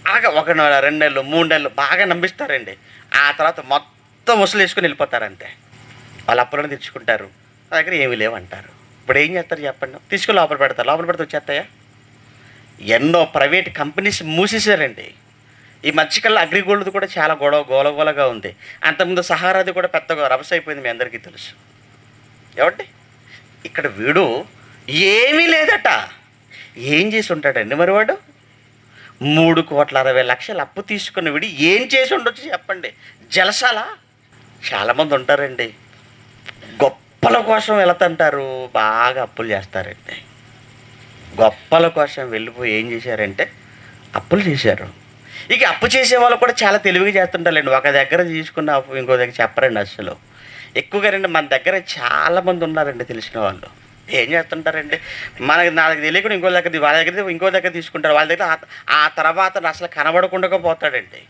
బాగా 1 నెల 2 నెలలు 3 నెలలు బాగా నమ్మిస్తారండి. ఆ తర్వాత మొత్తం వసూలు వేసుకొని వెళ్ళిపోతారంతే. వాళ్ళ అప్పులను తెచ్చుకుంటారు, నా దగ్గర ఏమీ లేవు అంటారు. ఇప్పుడు ఏం చేస్తారు చెప్పండి? తీసుకుని లోపల పెడతారు. లోపల పెడితే వచ్చేస్తాయా? ఎన్నో ప్రైవేట్ కంపెనీస్ మూసేశారండి. ఈ మధ్యకాలంలో అగ్రిగోల్డ్ది కూడా చాలా గోలగోలగా ఉంది. అంతకుముందు సహారాది కూడా పెద్దగా రభస అయిపోయింది, మీ అందరికీ తెలుసు. ఏమండి, ఇక్కడ వీడు ఏమీ లేదట. ఏం చేసి ఉంటాడండి మరి వాడు? 3,60,00,000 అప్పు తీసుకున్న వీడు ఏం చేసి ఉండొచ్చు చెప్పండి? జలసాలా? చాలామంది ఉంటారండి, గొప్పల కోసం వెళతంటారు, బాగా అప్పులు చేస్తారండి. గొప్పల కోసం వెళ్ళిపోయి ఏం చేశారంటే అప్పులు చేశారు. ఇక అప్పు చేసే వాళ్ళు కూడా చాలా తెలివిగా చేస్తుంటారండి. ఒక దగ్గర తీసుకున్న అప్పు ఇంకో దగ్గర చెప్పరండి అసలు. ఎక్కువగా రండి మన దగ్గర చాలామంది ఉన్నారండి తెలిసిన వాళ్ళు. ఏం చేస్తుంటారండి, నాకు తెలియకుండా ఇంకో దగ్గర, వాళ్ళ దగ్గర ఇంకో దగ్గర తీసుకుంటారు. వాళ్ళ దగ్గర ఆ తర్వాత అసలు కనబడకుండా పోతాడండి.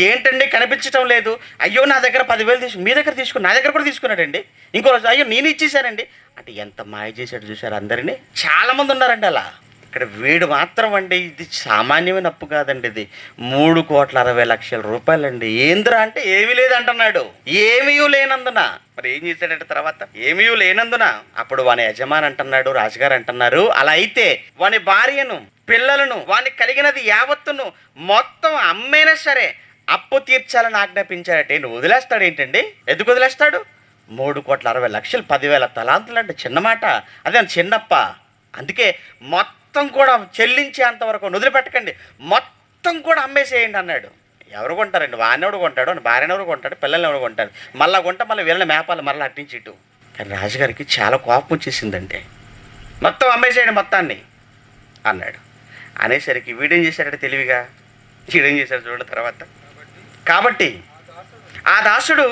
ఏంటండి కనిపించడం లేదు, అయ్యో నా దగ్గర 10,000 మీ దగ్గర తీసుకుని నా దగ్గర కూడా తీసుకున్నాడండి. ఇంకో రోజు అయ్యో నేను ఇచ్చేసానండి అంటే ఎంత మాయ చేశాడు చూసారు అందరినీ. చాలామంది ఉన్నారండి అలా. ఇక్కడ వీడు మాత్రం అండి, ఇది సామాన్యమైన అప్పు కాదండి, ఇది 3,60,00,000 రూపాయలండి. ఏంద్రా అంటే ఏమీ లేదంటున్నాడు. ఏమీ లేనందున మరి ఏం చేశాడంటే తర్వాత ఏమీ లేనందున అప్పుడు వాని యజమాని అంటున్నాడు, రాజుగారు అంటున్నారు, అలా అయితే వాని భార్యను పిల్లలను వాని కలిగినది యావత్తును మొత్తం అమ్మేనా సరే అప్పు తీర్చాలని ఆజ్ఞాపించాడట. నువ్వు వదిలేస్తాడు ఏంటండి? ఎందుకు వదిలేస్తాడు? 3,60,00,000 10,000 తలాంతులు అంటే చిన్నమాట, అదే చిన్నప్ప. అందుకే మొత్తం కూడా చెల్లించేంతవరకు వదిలిపెట్టకండి, మొత్తం కూడా అమ్మేసేయండి అన్నాడు. ఎవరు కొంటారండి? వాడినెవడు కొంటాడు, భార్యను ఎవరు కొంటాడు, పిల్లల్ని ఎవరు కొంటాడు, మళ్ళీ కొంటే మళ్ళీ వీళ్ళని మేపాలి, మళ్ళీ అట్టించి ఇటు. కానీ రాజుగారికి చాలా కోపం వచ్చేసిందంటే, మొత్తం అమ్మేసేయండి మొత్తాన్ని అన్నాడు. అనేసరికి వీడేం చేశాడంటే తెలివిగా, వీడేం చేశాడు చూడండి తర్వాత. కాబట్టి ఆ దాసుడు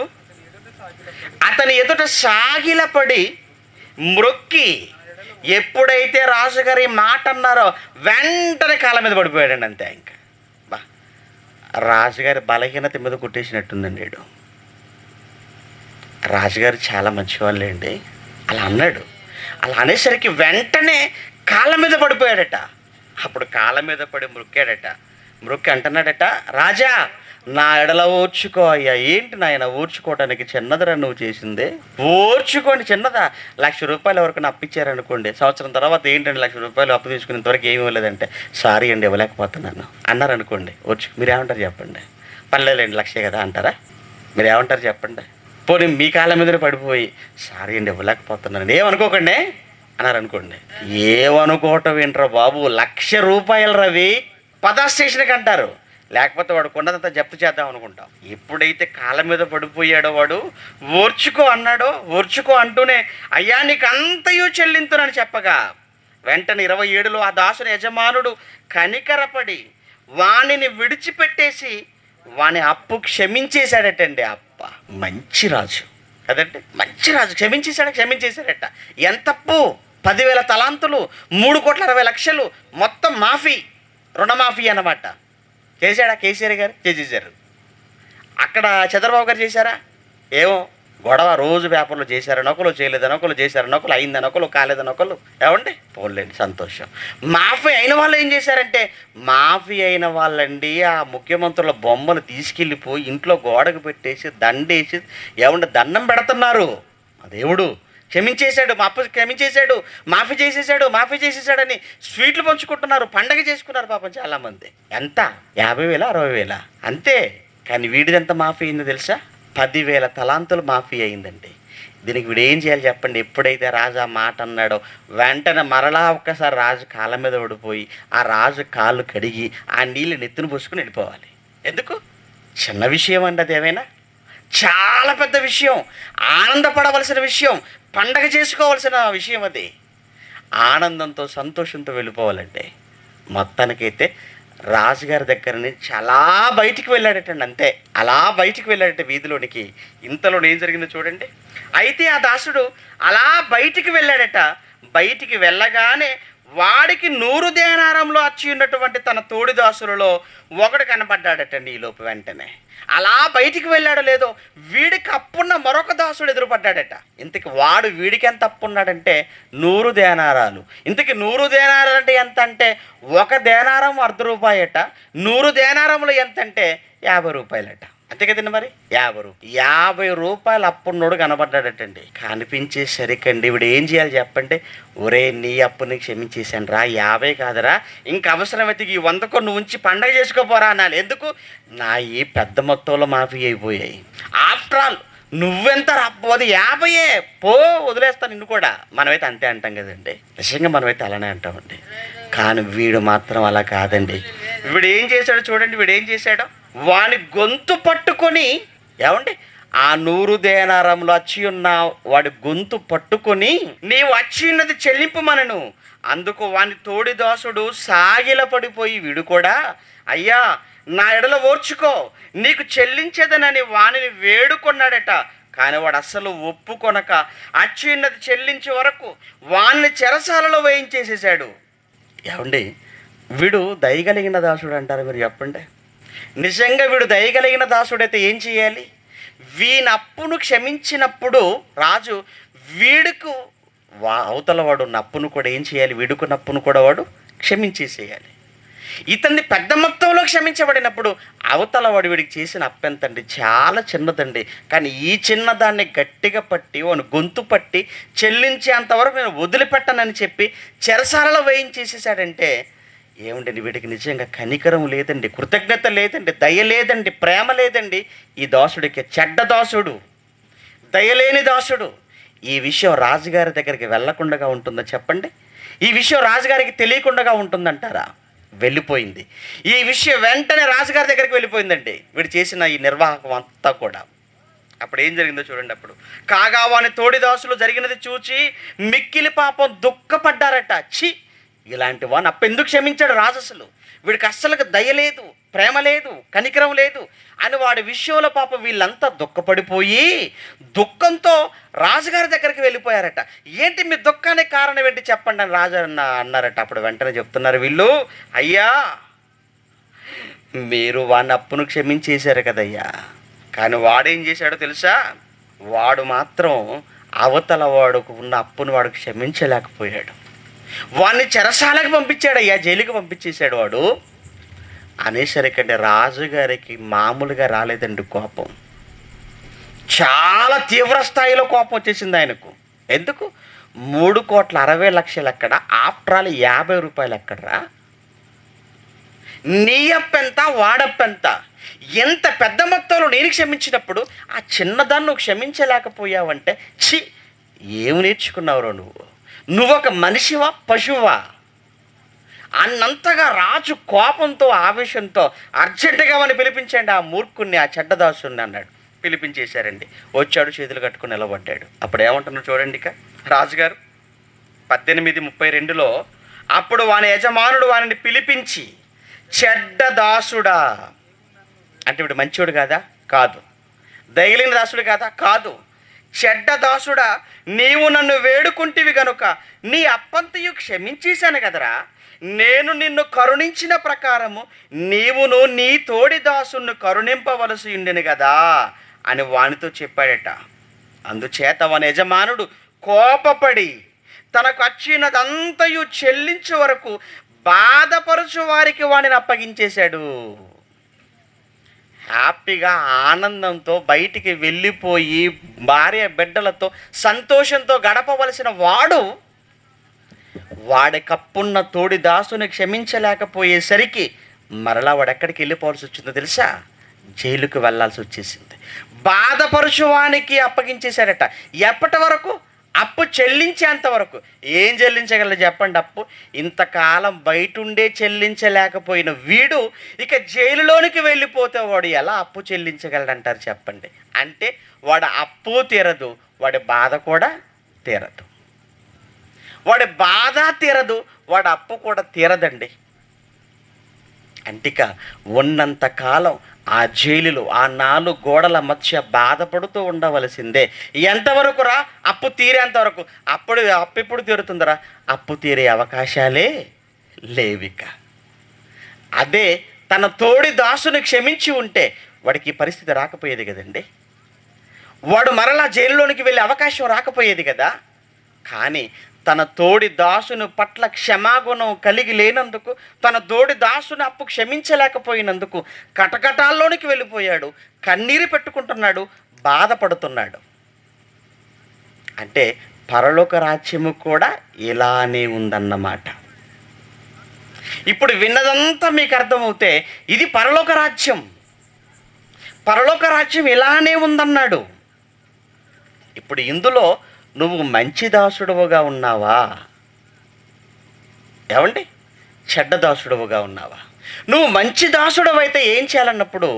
అతని ఎదుట సాగిలపడి మ్రొక్కి, ఎప్పుడైతే రాజుగారి మాట అన్నారో వెంటనే కాళ్ళ మీద పడిపోయాడండి. అంతే. ఇంకా రాజుగారి బలహీనత మీద కొట్టేసినట్టుందండి వీడు. రాజుగారు చాలా మంచివాళ్ళే అండి. అలా అన్నాడు. అలా అనేసరికి వెంటనే కాళ్ళ మీద పడిపోయాడట. అప్పుడు కాళ్ళ మీద పడి మ్రొక్కాడట. మ్రొక్కి అంటున్నాడట, రాజా నా ఎడల ఓర్చుకో అయ్యా. ఏంటి నాయన ఓర్చుకోవటానికి? చిన్నదిరా నువ్వు చేసిందే, ఓర్చుకోండి. చిన్నదా? ₹1,00,000 ఎవరికైనా అప్పిచ్చారనుకోండి, సంవత్సరం తర్వాత ఏంటండి ₹1,00,000 అప్పు తీసుకుని ఇంతవరకు ఏమి ఇవ్వలేదంటే, సారీ అండి ఇవ్వలేకపోతున్నాను అన్నారనుకోండి. మీరేమంటారు చెప్పండి? పర్లేదండి 1,00,000 కదా అంటారా? మీరేమంటారు చెప్పండి? పోనీ మీ కాళ్ళ మీద పడిపోయి సారీ అండి ఇవ్వలేకపోతున్నాను ఏమనుకోకండి అన్నారనుకోండి. ఏమనుకోవటం ఏంట్రా బాబు, ₹1,00,000 రవి పదా స్టేషన్కి అంటారు. లేకపోతే వాడు కొన్నదంతా జప్తు చేద్దాం అనుకుంటాం. ఎప్పుడైతే కాళ్ళ మీద పడిపోయాడో వాడు ఓర్చుకో అన్నాడో, ఓర్చుకో అంటూనే అయ్యా నీకు అంతయు చెల్లింతునని చెప్పగా వెంటనే 27లో ఆ దాసుని యజమానుడు కనికరపడి వాణిని విడిచిపెట్టేసి వాని అప్పు క్షమించేశాడటండి. అప్ప మంచి రాజు కదండి, మంచి రాజు. క్షమించేశాడట. ఎంతప్పు? 10,000 తలాంతులు, 3,60,00,000 మొత్తం మాఫీ, రుణమాఫీ అన్నమాట. చేశాడా కేసీఆర్ గారు? చేసేసారు. అక్కడ చంద్రబాబు గారు చేశారా? ఏమో గొడవ రోజు పేపర్లో చేశారని ఒకరు, చేయలేదని ఒకరు, చేశారని ఒకరు, అయిందని ఒకరు, కాలేదని ఒకరు. ఏమండి పోన్లేండి సంతోషం. మాఫీ అయిన వాళ్ళు ఏం చేశారంటే, మాఫీ అయిన వాళ్ళండి ఆ ముఖ్యమంత్రుల బొమ్మలు తీసుకెళ్ళిపోయి ఇంట్లో గోడకు పెట్టేసి దండేసి ఏమంటే దండం పెడుతున్నారు. ఆ దేవుడు క్షమించేశాడు, మా అప్పు క్షమించేశాడు, మాఫీ చేసేసాడని స్వీట్లు పంచుకుంటున్నారు, పండగ చేసుకున్నారు పాపం చాలామంది. ఎంత? 50,000 60,000 అంతే. కానీ వీడిదంతా మాఫీ అయిందో తెలుసా? 10,000 తలాంతులు మాఫీ అయిందండి. దీనికి వీడు ఏం చేయాలి చెప్పండి? ఎప్పుడైతే రాజు ఆ మాట అన్నాడో వెంటనే మరలా ఒక్కసారి రాజు కాళ్ళ మీద పడిపోయి ఆ రాజు కాళ్ళు కడిగి ఆ నీళ్ళు నెత్తిన పోసుకుని వెళ్ళిపోవాలి. ఎందుకు? చిన్న విషయం అండి అది. ఏమైనా చాలా పెద్ద విషయం, ఆనందపడవలసిన విషయం, పండగ చేసుకోవాల్సిన విషయం అది. ఆనందంతో సంతోషంతో వెళ్ళిపోవాలంటే మొత్తానికైతే రాజుగారి దగ్గర నుంచి చాలా బయటికి వెళ్ళాడటండి. అంతే, అలా బయటికి వెళ్ళాడట వీధిలోనికి. ఇంతలో ఏం జరిగిందో చూడండి. అయితే ఆ దాసుడు అలా బయటికి వెళ్ళాడట. బయటికి వెళ్ళగానే వాడికి 100 దేనారంలో వచ్చి ఉన్నటువంటి తన తోడి దాసులలో ఒకడు కనపడ్డాడటండి. ఈలోపు వెంటనే అలా బయటికి వెళ్ళాడో లేదో వీడికి అప్పున్న మరొక దాసుడు ఎదురుపడ్డాడట. ఇంతకి వాడు వీడికి ఎంత అప్పున్నాడంటే 100 దేనారాలు. ఇంతకి 100 దేనారాలు అంటే ఎంత అంటే 1 దేనారం ₹1 అట. 100 దేనారములు ఎంత అంటే ₹50 అంతే కదండి. మరి ₹50 అప్పున్నోడు కనబడ్డాడటండి. కనిపించేసరికండి ఇప్పుడు ఏం చేయాలి చెప్పండి? ఒరే నీ అప్పుని క్షమించేశాను రా, 50 కాదురా, ఇంక అవసరమైతే ఈ 100 నువ్వు ఉంచి పండగ చేసుకోపోరా అనాలి. ఎందుకు? నా ఈ పెద్ద మొత్తంలో మాఫీ అయిపోయాయి. ఆఫ్టర్ ఆల్ నువ్వెంత రాపోదు 50 పో వదిలేస్తాను నిన్ను కూడా. మనమైతే అంతే అంటాం కదండి. నిజంగా మనమైతే అలానే అంటామండి. కానీ వీడు మాత్రం అలా కాదండి. వీడు ఏం చేశాడో చూడండి. వీడు ఏం చేశాడో, వాని గొంతు పట్టుకొని, ఏమండి, ఆ 100 దేనారములు అచ్చి ఉన్న వాడి గొంతు పట్టుకొని, నీవు అచ్చి ఉన్నది చెల్లింపుమనను. అందుకు వాని తోడి దాసుడు సాగిల పడిపోయి, వీడు కూడా, అయ్యా నా ఎడల ఓర్చుకో, నీకు చెల్లించేదనని వానిని వేడుకొన్నాడట. కానీ వాడు అస్సలు ఒప్పుకొనక అచ్చి ఉన్నది చెల్లించే వరకు వానిని చెరసాలలో వేయించేసేసాడు. ఏమండి, వీడు దయగలిగిన దాసుడు అంటారు మీరు చెప్పండి. నిజంగా వీడు దయగలిగిన దాసుడైతే ఏం చేయాలి? వీని అప్పును క్షమించినప్పుడు రాజు వీడుకు అవతల వాడు నప్పును కూడా ఏం చేయాలి? వీడుకు నప్పును కూడా వాడు క్షమించేసేయాలి. ఇతన్ని పెద్ద మొత్తంలో క్షమించబడినప్పుడు అవతల వాడు వీడికి చేసిన అప్పెంతండి? చాలా చిన్నదండి. కానీ ఈ చిన్నదాన్ని గట్టిగా పట్టి వాని గొంతు పట్టి చెల్లించేంతవరకు నేను వదిలిపెట్టనని చెప్పి చెరసాలలో వేయించేసేసాడంటే ఏముండండి, వీడికి నిజంగా కనికరం లేదండి, కృతజ్ఞత లేదండి, దయ లేదండి, ప్రేమ లేదండి. ఈ దాసుడికి చెడ్డ దాసుడు, దయలేని దాసుడు. ఈ విషయం రాజుగారి దగ్గరికి వెళ్ళకుండా ఉంటుందా చెప్పండి? ఈ విషయం రాజుగారికి తెలియకుండా ఉంటుందంటారా? వెళ్ళిపోయింది. ఈ విషయం వెంటనే రాజుగారి దగ్గరికి వెళ్ళిపోయిందండి, వీడు చేసిన ఈ నిర్వాహకం అంతా కూడా. అప్పుడు ఏం జరిగిందో చూడండి. అప్పుడు కాగా వాని తోడి దాసులు జరిగినది చూచి మిక్కిలి పాపం దుఃఖపడ్డారట. ఛీ, ఇలాంటి వాడిని అప్పెందుకు క్షమించాడు రాజు? అసలు వీడికి అస్సలు దయ లేదు, ప్రేమ లేదు, కనికరం లేదు అని వాడి విషయంలో పాపం వీళ్ళంతా దుఃఖపడిపోయి దుఃఖంతో రాజుగారి దగ్గరికి వెళ్ళిపోయారట. ఏంటి మీ దుఃఖానికి కారణం ఏంటి చెప్పండి అని రాజు అన్నారట. అప్పుడు వెంటనే చెప్తున్నారు వీళ్ళు, అయ్యా మీరు వాడిని అప్పును క్షమించేశారు కదయ్యా, కానీ వాడేం చేశాడో తెలుసా? వాడు మాత్రం అవతల వాడుకు ఉన్న అప్పును వాడు క్షమించలేకపోయాడు. వాడిని చెరసాలకు పంపించాడయ్యా, జైలుకి పంపించేశాడు వాడు అనేసరికంటే రాజుగారికి మామూలుగా రాలేదండి కోపం. చాలా తీవ్ర స్థాయిలో కోపం వచ్చేసింది ఆయనకు. ఎందుకు? 3,60,00,000 ఎక్కడ, ఆఫ్టర్ ఆల్ 50 రూపాయలు ఎక్కడరా? నీ అప్పెంత, వాడప్పెంత? ఎంత పెద్ద మొత్తంలో నేను క్షమించినప్పుడు ఆ చిన్నదాన్ని నువ్వు క్షమించలేకపోయావంటే ఛీ, ఏమి నేర్చుకున్నావురో నువ్వు ఒక మనిషివా, పశువా? అన్నంతగా రాజు కోపంతో, ఆవేశంతో అర్జెంటుగా వాడిని పిలిపించండి, ఆ మూర్ఖుణ్ణి, ఆ చెడ్డదాసుని అన్నాడు. పిలిపించేశారండి. వచ్చాడు, చేతులు కట్టుకుని నిలబడ్డాడు. అప్పుడు ఏమంటున్నారు చూడండి. ఇక రాజుగారు 18:32లో అప్పుడు వాని యజమానుడు వానిని పిలిపించి, చెడ్డదాసుడా అంటే వీడు మంచోడు కాదా? కాదు. దయలేని దాసుడు కాదా? కాదు. చెడ్డదాసుడా, నీవు నన్ను వేడుకుంటివి గనుక నీ అప్పంతయు క్షమించేశాను కదరా. నేను నిన్ను కరుణించిన ప్రకారము నీవును నీ తోడి దాసును కరుణింపవలసి ఉండెను కదా అని వానితో చెప్పాడట. అందుచేత వాని యజమానుడు కోపపడి తనకు వచ్చినదంతయు చెల్లించే వరకు బాధపరచు వారికి వాడిని అప్పగించేశాడు. హ్యాపీగా, ఆనందంతో బయటికి వెళ్ళిపోయి భార్య బిడ్డలతో సంతోషంతో గడపవలసిన వాడు వాడి కప్పున్న తోడి దాసుని క్షమించలేకపోయేసరికి మరలా వాడు ఎక్కడికి వెళ్ళిపోవాల్సి వచ్చిందో తెలుసా? జైలుకు వెళ్ళాల్సి వచ్చేసింది. బాధపరుచువానికి అప్పగించేశాడట. ఎప్పటి వరకు? అప్పు చెల్లించేంత వరకు. ఏం చెల్లించగలరు చెప్పండి అప్పు? ఇంతకాలం బయటుండే చెల్లించలేకపోయిన వీడు ఇక జైలులోనికి వెళ్ళిపోతే వాడు ఎలా అప్పు చెల్లించగలడంటారు చెప్పండి? అంటే వాడు అప్పు తీరదు, వాడి బాధ కూడా తీరదు. వాడి బాధ తీరదు, వాడి అప్పు కూడా తీరదండి. అంటిక ఉన్నంతకాలం ఆ జైలులో ఆ 4 గోడల మధ్య బాధపడుతూ ఉండవలసిందే. ఎంతవరకు రా? అప్పు తీరేంతవరకు. అప్పు ఎప్పుడు తీరుతుందరా? అప్పు తీరే అవకాశాలే లేవిక. అదే తన తోడి దాసుని క్షమించి ఉంటే వాడికి ఈ పరిస్థితి రాకపోయేది కదండి. వాడు మరలా జైలులోనికి వెళ్ళే అవకాశం రాకపోయేది కదా. కానీ తన తోడి దాసుని పట్ల క్షమాగుణం కలిగి లేనందుకు, తన తోడి దాసుని అప్పు క్షమించలేకపోయినందుకు కటకటాల్లోనికి వెళ్ళిపోయాడు. కన్నీరు పెట్టుకుంటున్నాడు, బాధపడుతున్నాడు. అంటే పరలోక రాజ్యము కూడా ఇలానే ఉందన్నమాట. ఇప్పుడు విన్నదంతా మీకు అర్థమవుతే ఇది పరలోక రాజ్యం. పరలోక రాజ్యం ఇలానే ఉందన్నాడు. ఇప్పుడు ఇందులో నువ్వు మంచి దాసుడుగా ఉన్నావా? ఏమండి? చెడ్డ దాసుడవుగా ఉన్నావా? నువ్వు మంచి దాసుడు అయితే ఏం చేయాలన్నప్పుడు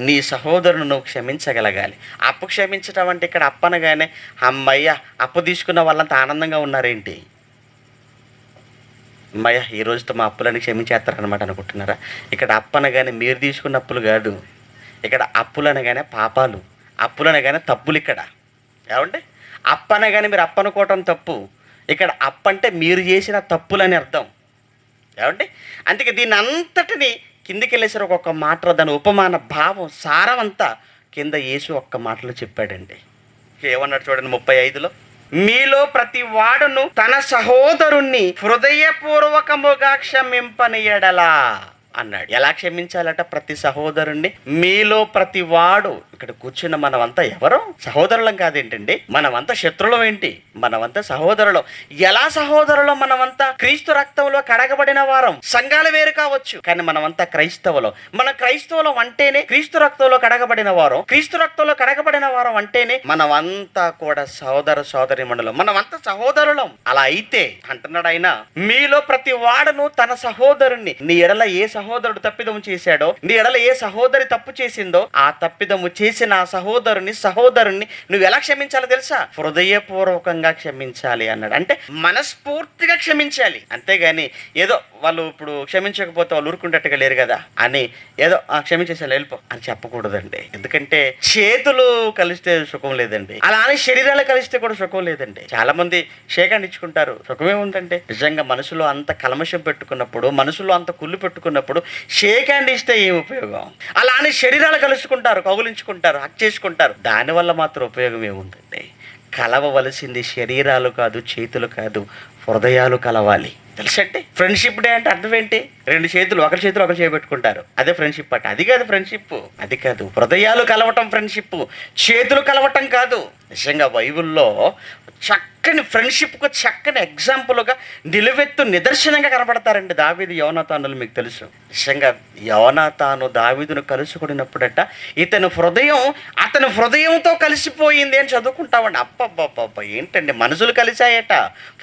నీ సహోదరుని నువ్వు క్షమించగలగాలి. అప్పు క్షమించడం అంటే ఇక్కడ అప్పనగానే అమ్మయ్య అప్పు తీసుకున్న వాళ్ళంతా ఆనందంగా ఉన్నారేంటి? అమ్మయ్య ఈ రోజుతో మా అప్పులని క్షమించేస్తారనమాట అనుకుంటున్నారా? ఇక్కడ అప్పనగానే మీరు తీసుకున్న అప్పులు కాదు, ఇక్కడ అప్పులనగానే పాపాలు, అప్పులనగానే తప్పులు. ఇక్కడ ఏమంటే అప్పనగానే మీరు అప్పనుకోవటం తప్పు, ఇక్కడ అప్పంటే మీరు చేసిన తప్పులని అర్థం. ఏమంటే అందుకే దీన్ని అంతటిని కిందికి వెళ్ళేసరికి ఒక్కొక్క మాటలో దాని ఉపమాన భావం సారం అంతా కింద యేసు ఒక్క మాటలో చెప్పాడండి. ఏమన్నాడు చూడండి 35లో, మీలో ప్రతి వాడును తన సహోదరుణ్ణి హృదయపూర్వకముగా క్షమింపని ఎడలా అన్నాడు. ఎలా క్షమించాలట? ప్రతి సహోదరుణ్ణి. మీలో ప్రతి వాడు. ఇక్కడ కూర్చున్న మనమంతా ఎవరు? సహోదరులం కాదేంటండి? మనమంతా శత్రులం ఏంటి? మనమంతా సహోదరులం. ఎలా సహోదరులం? మనమంతా క్రీస్తు రక్తంలో కడగబడిన వారం. సంఘాలు వేరు కావచ్చు, కానీ మనమంతా క్రైస్తవులం. మన క్రైస్తవులం అంటేనే క్రీస్తు రక్తంలో కడగబడిన వారం. క్రీస్తు రక్తంలో కడగబడిన వారం అంటేనే మనమంతా కూడా సోదర సోదరి మండలం, మనమంతా సహోదరులం. అలా అయితే అంటున్నాడు ఆయన, మీలో ప్రతి వాడును తన సహోదరుణ్ణి. నీ ఎడల ఏ సహోదరుడు తప్పిదము చేశాడో, నీ ఎడల ఏ సహోదరి తప్పు చేసిందో, ఆ తప్పిదము చేసిన ఆ సహోదరుని నువ్వు ఎలా క్షమించాలో తెలుసా? హృదయపూర్వకంగా క్షమించాలి అన్నాడు. అంటే మనస్ఫూర్తిగా క్షమించాలి. అంతేగాని ఏదో వాళ్ళు ఇప్పుడు క్షమించకపోతే వాళ్ళు ఊరుకుంటట్టుగా లేరు కదా అని ఏదో క్షమించేసాలి వెళ్ళిపో అని చెప్పకూడదండి. ఎందుకంటే చేతులు కలిస్తే సుఖం లేదండి, అలానే శరీరాలు కలిస్తే కూడా సుఖం లేదండి. చాలా మంది షేకాన్ని ఇచ్చుకుంటారు, సుఖమే ఉందండి. నిజంగా మనసులో అంత కల్మషం పెట్టుకున్నప్పుడు, మనసులో అంత కుళ్ళు పెట్టుకున్నప్పుడు షేక్ హ్యాండ్ ఇస్తే ఏం ఉపయోగం? అలానే శరీరాలు కలుసుకుంటారు, కౌగులించుకుంటారు, హక్ చేసుకుంటారు, దానివల్ల మాత్రం ఉపయోగం ఏముందండి? కలవవలసింది శరీరాలు కాదు, చేతులు కాదు, హృదయాలు కలవాలి. తెలుసండి ఫ్రెండ్షిప్ డే అంటే అర్థం ఏంటి? రెండు చేతులు ఒకరి చేతులు ఒకరు చేయబెట్టుకుంటారు, అదే ఫ్రెండ్షిప్ అంటే. అది కాదు ఫ్రెండ్షిప్, అది కాదు. హృదయాలు కలవటం ఫ్రెండ్షిప్, చేతులు కలవటం కాదు. నిజంగా బైబిల్లో చక్కని ఫ్రెండ్షిప్కు చక్కని ఎగ్జాంపుల్గా నిలువెత్తు నిదర్శనంగా కనబడతారండి దావీదు యోనాతానులు. మీకు తెలుసు, నిజంగా యోనాతాను దావీదును కలుసుకున్నప్పుడట ఇతని హృదయం అతని హృదయంతో కలిసిపోయింది అని చదువుకుంటామండి. అప్పబ్బబ్బబ్బ ఏంటండి, మనసులు కలిసాయట,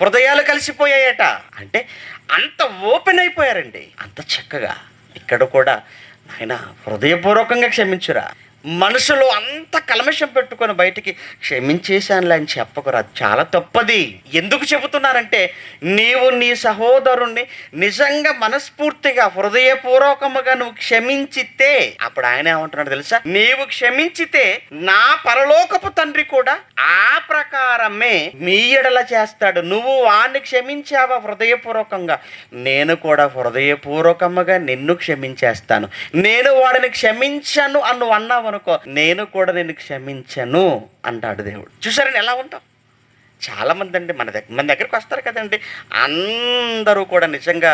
హృదయాలు కలిసిపోయాయట. అంటే అంత ఓపెన్ అయిపోయారండి, అంత చక్కగా. ఇక్కడ కూడా ఆయన హృదయపూర్వకంగా క్షమించురా, మనసులో అంత కల్మషం పెట్టుకొని బయటికి క్షమించేశానులే అని చెప్పకురా, చాలా తప్పది. ఎందుకు చెబుతున్నారంటే నీవు నీ సహోదరుణ్ణి నిజంగా మనస్ఫూర్తిగా హృదయపూర్వకముగా నువ్వు క్షమించితే, అప్పుడు ఆయన ఏమంటున్నాడు తెలుసా? నీవు క్షమించితే నా పరలోకపు తండ్రి కూడా ఆ ప్రకారమే మీ ఎడల చేస్తాడు. నువ్వు వాడిని క్షమించావా హృదయపూర్వకంగా, నేను కూడా హృదయపూర్వకముగా నిన్ను క్షమించేస్తాను. నేను వాడిని క్షమించను అని నువ్వు అన్నావు అనుకో, నేను కూడా నేను క్షమించను అంటాడు దేవుడు. చూసారని ఎలా ఉంటాం? చాలామంది అండి మన దగ్గరికి వస్తారు కదండి, అందరూ కూడా నిజంగా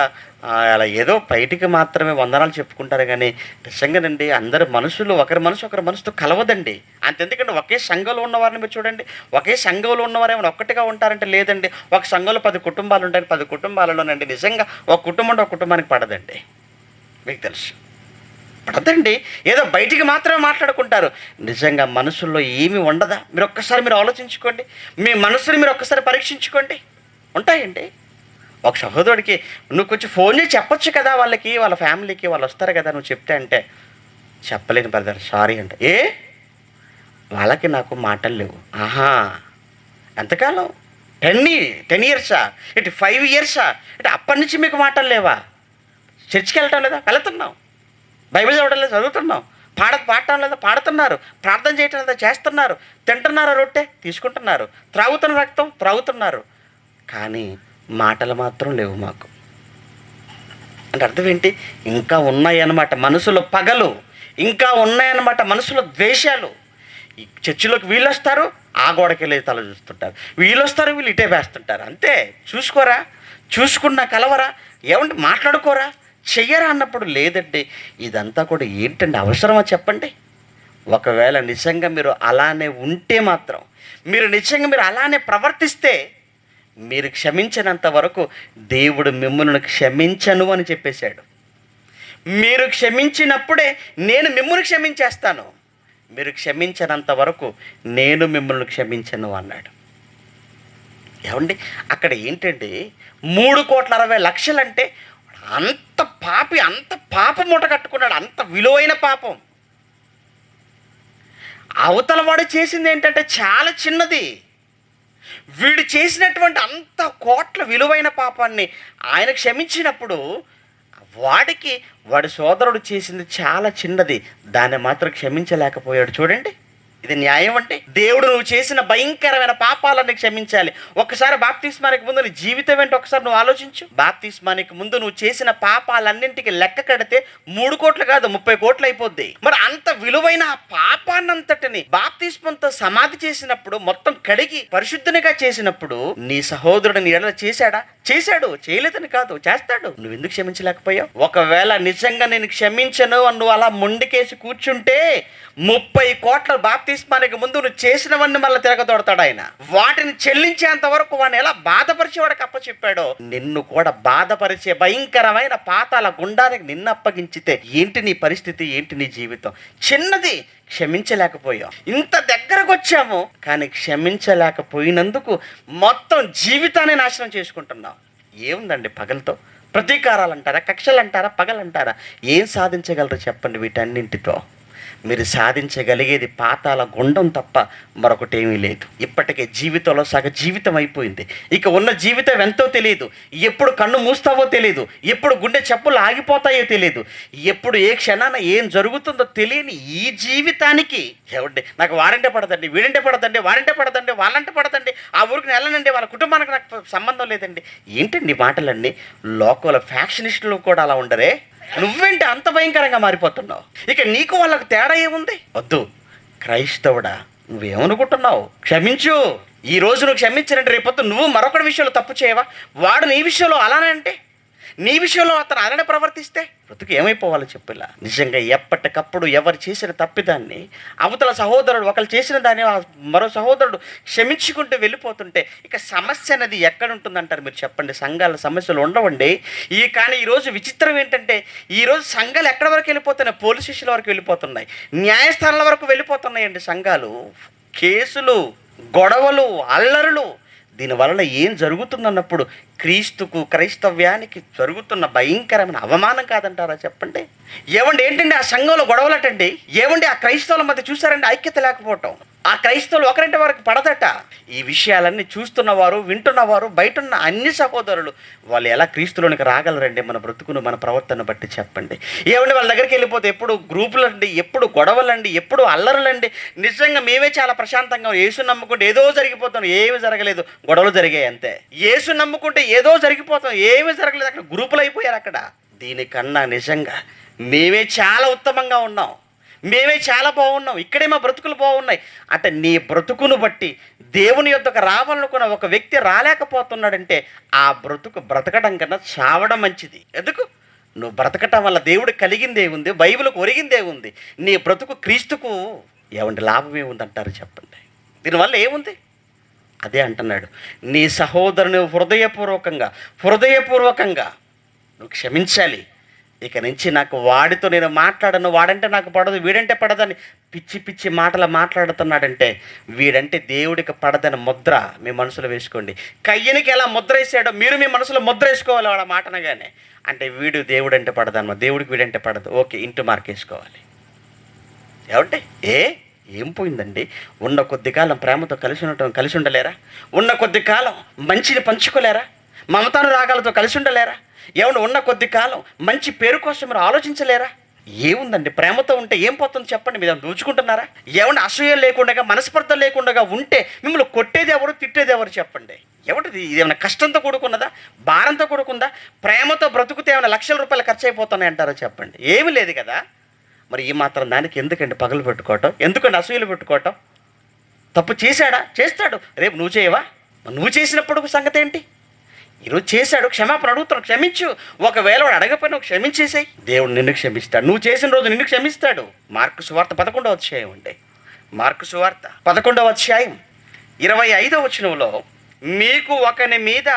అలా ఏదో బయటికి మాత్రమే వందనాలు చెప్పుకుంటారు, కానీ నిజంగానండి అందరి మనసులు ఒకరి మనసుతో కలవదండి. అంతెందుకంటే ఒకే సంఘంలో ఉన్నవారిని మీరు చూడండి, ఒకే సంఘంలో ఉన్నవారు ఏమైనా ఒక్కటిగా ఉంటారంటే లేదండి. ఒక సంఘంలో 10 కుటుంబాలు ఉంటాయి, 10 కుటుంబాలలోనండి నిజంగా ఒక కుటుంబానికి పడదండి. మీకు తెలుసు, పడదండి. ఏదో బయటికి మాత్రమే మాట్లాడుకుంటారు, నిజంగా మనసుల్లో ఏమీ ఉండదా? మీరు ఒక్కసారి ఆలోచించుకోండి, మీ మనసుని మీరు ఒక్కసారి పరీక్షించుకోండి. ఉంటాయండి. ఒక సహోదరుడికి నువ్వు కొంచెం ఫోన్ చేసి చెప్పొచ్చు కదా, వాళ్ళ ఫ్యామిలీకి వాళ్ళు వస్తారు కదా, నువ్వు చెప్తే అంటే చెప్పలేను బ్రదర్ సారీ అంటే, వాళ్ళకి నాకు మాటలు లేవు. ఆహా, ఎంతకాలం? 10 ఇయర్సా? ఇటు 5 ఇయర్సా? ఇటు అప్పటి నుంచి మీకు మాటలు లేవా? చర్చికి వెళ్ళటం లేదా? వెళుతున్నాం. బైబిల్ చదవడం లేదా? చదువుతున్నాం. పాడటం లేదా? పాడుతున్నారు. ప్రార్థన చేయటం లేదా? చేస్తున్నారు. తింటున్నారు, రొట్టె తీసుకుంటున్నారు, త్రాగుతున్న రక్తం త్రాగుతున్నారు, కానీ మాటలు మాత్రం లేవు మాకు. అంటే అర్థం ఏంటి? ఇంకా ఉన్నాయన్నమాట మనసులో పగలు, ఇంకా ఉన్నాయన్నమాట మనసులో ద్వేషాలు. ఈ చర్చిలోకి వీళ్ళు వస్తారు, ఆ గోడకి వెళ్ళి తల చూస్తుంటారు, వీళ్ళు వస్తారు, వీళ్ళు ఇటే వేస్తుంటారు. అంతే. చూసుకోరా, చూసుకున్నా కలవరా, ఏమంటే మాట్లాడుకోరా, చెయ్యరా అన్నప్పుడు లేదండి. ఇదంతా కూడా ఏంటండి, అవసరమా చెప్పండి? ఒకవేళ నిజంగా మీరు అలానే ఉంటే మాత్రం, మీరు అలానే ప్రవర్తిస్తే, మీరు క్షమించినంత వరకు దేవుడు మిమ్మల్ని క్షమించను అని చెప్పేశాడు. మీరు క్షమించినప్పుడే నేను మిమ్మల్ని క్షమించేస్తాను, మీరు క్షమించినంత వరకు నేను మిమ్మల్ని క్షమించను అన్నాడు. ఏమండి అక్కడ ఏంటండి 3,60,00,000 అంటే అంత పాపి, అంత పాపం మూట కట్టుకున్నాడు, అంత విలువైన పాపం. అవతల వాడు చేసింది ఏంటంటే చాలా చిన్నది. వీడు చేసినటువంటి అంత కోట్ల విలువైన పాపాన్ని ఆయన క్షమించినప్పుడు వాడి సోదరుడు చేసింది చాలా చిన్నది, దాన్ని మాత్రం క్షమించలేకపోయాడు. చూడండి, ఇది న్యాయం అంటే? దేవుడు నువ్వు చేసిన భయంకరమైన పాపాలన్నీ క్షమించాలి. ఒక్కసారి బాప్తిస్మానికి ముందు నీ జీవితం ఏంటో ఒకసారి నువ్వు ఆలోచించు. బాప్తిస్మానికి ముందు నువ్వు చేసిన పాపాలన్నింటికి లెక్క కడితే 3 కోట్లు కాదు 30 కోట్లు అయిపోద్ది. మరి అంత విలువైన ఆ పాపాన్నంతటిని బాప్తిస్మంతో సమాధి చేసినప్పుడు, మొత్తం కడిగి పరిశుద్ధునిగా చేసినప్పుడు, నీ సహోదరుడు నీ ఎడల చేశాడు, చేయలేదని కాదు, చేస్తాడు. నువ్వు ఎందుకు క్షమించలేకపోయావు? ఒకవేళ నిజంగా నేను క్షమించను అని నువ్వు అలా మొండికేసి కూర్చుంటే 30 కోట్ల బాప్తిస్మానికి ముందు నువ్వు చేసినవన్నీ మళ్ళీ తిరగదోడతాడు ఆయన. వాటిని చెల్లించేంత వరకు వాడిని ఎలా బాధపరిచేవాడికి అప్పచెప్పాడో, నిన్ను కూడా బాధపరిచే భయంకరమైన పాతాల గుండానికి నిన్ను అప్పగించితే ఏంటి నీ పరిస్థితి, ఏంటి నీ జీవితం? చిన్నది క్షమించలేకపోయాం. ఇంత దగ్గరకు వచ్చాము కానీ క్షమించలేకపోయినందుకు మొత్తం జీవితాన్ని నాశనం చేసుకుంటున్నాం. ఏముందండి పగలతో? ప్రతీకారాలు అంటారా, కక్షలు అంటారా, పగలంటారా? ఏం సాధించగలరు చెప్పండి వీటన్నింటితో? మీరు సాధించగలిగేది పాతాల గుండం తప్ప మరొకటి ఏమీ లేదు. ఇప్పటికే జీవితంలో సగ జీవితం అయిపోయింది. ఇక ఉన్న జీవితం ఎంతో తెలియదు. ఎప్పుడు కన్ను మూస్తావో తెలియదు, ఎప్పుడు గుండె చెప్పులు ఆగిపోతాయో తెలియదు, ఎప్పుడు ఏ క్షణాన ఏం జరుగుతుందో తెలియని ఈ జీవితానికి ఎవరి నాకు వాడంటే పడదండి, వీడంటే పడదండి, వాడంటే పడదండి, వాళ్ళంటే పడదండి, ఆ ఊరికి వెళ్ళనండి, వాళ్ళ కుటుంబానికి నాకు సంబంధం లేదండి. ఏంటండి మాటలన్నీ? లోకల ఫ్యాక్షనిస్టులు కూడా అలా ఉండరే? నువ్వేంటి అంత భయంకరంగా మారిపోతున్నావు? ఇక నీకు వాళ్ళకు తేడా ఏముంది? వద్దు, క్రైస్తవుడా నువ్వేమనుకుంటున్నావు? క్షమించు. ఈ రోజు నువ్వు క్షమించినట్టు రేపొద్దు నువ్వు మరొకటి విషయంలో తప్పు చేయవా? వాడు నీ విషయంలో అలానే అంటే, నీ విషయంలో అతను అలానే ప్రవర్తిస్తే బ్రతుకు ఏమైపోవాలో చెప్పిలా. నిజంగా ఎప్పటికప్పుడు ఎవరు చేసిన తప్పిదాన్ని అవతల సహోదరుడు ఒకరు చేసిన దాన్ని మరో సహోదరుడు క్షమించుకుంటూ వెళ్ళిపోతుంటే ఇక సమస్య అనేది ఎక్కడ ఉంటుందంటారు మీరు చెప్పండి? సంఘాల సమస్యలు ఉండవండి. కానీ ఈరోజు విచిత్రం ఏంటంటే, ఈరోజు సంఘాలు ఎక్కడి వరకు వెళ్ళిపోతున్నాయి? పోలీస్ స్టేషన్ల వరకు వెళ్ళిపోతున్నాయి, న్యాయస్థానాల వరకు వెళ్ళిపోతున్నాయండి సంఘాలు. కేసులు, గొడవలు, అల్లరులు. దీనివలన ఏం జరుగుతుందన్నప్పుడు క్రీస్తుకు, క్రైస్తవ్యానికి జరుగుతున్న భయంకరమైన అవమానం కాదంటారా చెప్పండి? ఏంటండి ఆ సంఘంలో గొడవలటండి? ఆ క్రైస్తవుల మధ్య చూసారండి ఐక్యత లేకపోవటం? ఆ క్రైస్తవులు ఒకరింటి వరకు పడదట. ఈ విషయాలన్నీ చూస్తున్నవారు, వింటున్నవారు, బయటున్న అన్ని సహోదరులు వాళ్ళు ఎలా క్రీస్తులోనికి రాగలరండి? మన బ్రతుకును, మన ప్రవర్తన బట్టి చెప్పండి. వాళ్ళ దగ్గరికి వెళ్ళిపోతే ఎప్పుడు గ్రూపులండి, ఎప్పుడు గొడవలండి, ఎప్పుడు అల్లరులండి. నిజంగా మేమే చాలా ప్రశాంతంగా యేసు నమ్ముకుంటే ఏదో జరిగిపోతాం, ఏమీ జరగలేదు, గొడవలు జరిగాయి అంతే. యేసు నమ్ముకుంటే ఏదో జరిగిపోతాం, ఏమీ జరగలేదు, అక్కడ గ్రూపులు అయిపోయారు అక్కడ. దీనికన్నా నిజంగా మేమే చాలా ఉత్తమంగా ఉన్నాం, మేమే చాలా బాగున్నాం, ఇక్కడే మా బ్రతుకులు బాగున్నాయి అంటే నీ బ్రతుకును బట్టి దేవుని యొద్దకు రావాలనుకున్న ఒక వ్యక్తి రాలేకపోతున్నాడంటే ఆ బ్రతకడం కన్నా చావడం మంచిది. ఎందుకు? నువ్వు బ్రతకటం వల్ల దేవుడు కలిగిందే ఉంది, బైబిల్కు ఒరిగిందే ఉంది. నీ బ్రతుకు క్రీస్తుకు లాభం ఏముందంటారు చెప్పండి? దీనివల్ల ఏముంది? అదే అంటున్నాడు, నీ సహోదరుని హృదయపూర్వకంగా నువ్వు క్షమించాలి. ఇక నుంచి నాకు వాడితో నేను మాట్లాడను, వాడంటే నాకు పడదు, వీడంటే పడదని పిచ్చి పిచ్చి మాటలు మాట్లాడుతున్నాడంటే వీడంటే దేవుడికి పడదని ముద్ర మీ మనసులో వేసుకోండి. కయ్యనికి ఎలా ముద్ర వేసాడో మీరు మీ మనసులో ముద్ర వేసుకోవాలి వాడు మాటనగానే. అంటే వీడు దేవుడు అంటే పడదన్నమా, దేవుడికి వీడంటే పడదు, ఓకే ఇంటూ మార్క్ వేసుకోవాలి. ఏమంటే ఏం పోయిందండి? ఉన్న కొద్ది కాలం ప్రేమతో కలిసి ఉండలేరా? ఉన్న కొద్ది కాలం మంచిని పంచుకోలేరా? మమతాను రాగాలతో కలిసి ఉండలేరా? ఉన్న కొద్ది కాలం మంచి పేరు కోసం మీరు ఆలోచించలేరా? ఏముందండి? ప్రేమతో ఉంటే ఏం పోతుంది చెప్పండి? మీరు దోచుకుంటున్నారా? అసూయ లేకుండా, మనస్పర్ధ లేకుండా ఉంటే మిమ్మల్ని కొట్టేది ఎవరు, తిట్టేది ఎవరు చెప్పండి? ఇది ఏమైనా కష్టంతో కూడుకున్నదా, భారంతో కూడుకుందా? ప్రేమతో బ్రతుకుతే ఏమైనా లక్షల రూపాయలు ఖర్చు అయిపోతున్నాయి అంటారా చెప్పండి? ఏమీ లేదు కదా. మరి ఈ మాత్రం దానికి ఎందుకండి పగలు పెట్టుకోవటం? ఎందుకండి అసూయలు పెట్టుకోవటం? తప్పు చేస్తాడు, రేపు నువ్వు చేయవా? నువ్వు చేసినప్పుడు సంగతి ఏంటి? ఈరోజు చేశాడు, క్షమాపణ అడుగుతాడు, క్షమించు. ఒకవేళ వాడు అడగపోయినా క్షమించేసాయి, దేవుడు నిన్ను క్షమిస్తాడు. నువ్వు చేసిన రోజు నిన్ను క్షమిస్తాడు. మార్కు సువార్త 11వ అధ్యాయం అండి. మార్కు సువార్త 11వ అధ్యాయం 25వ వచనంలో, మీకు ఒకని మీద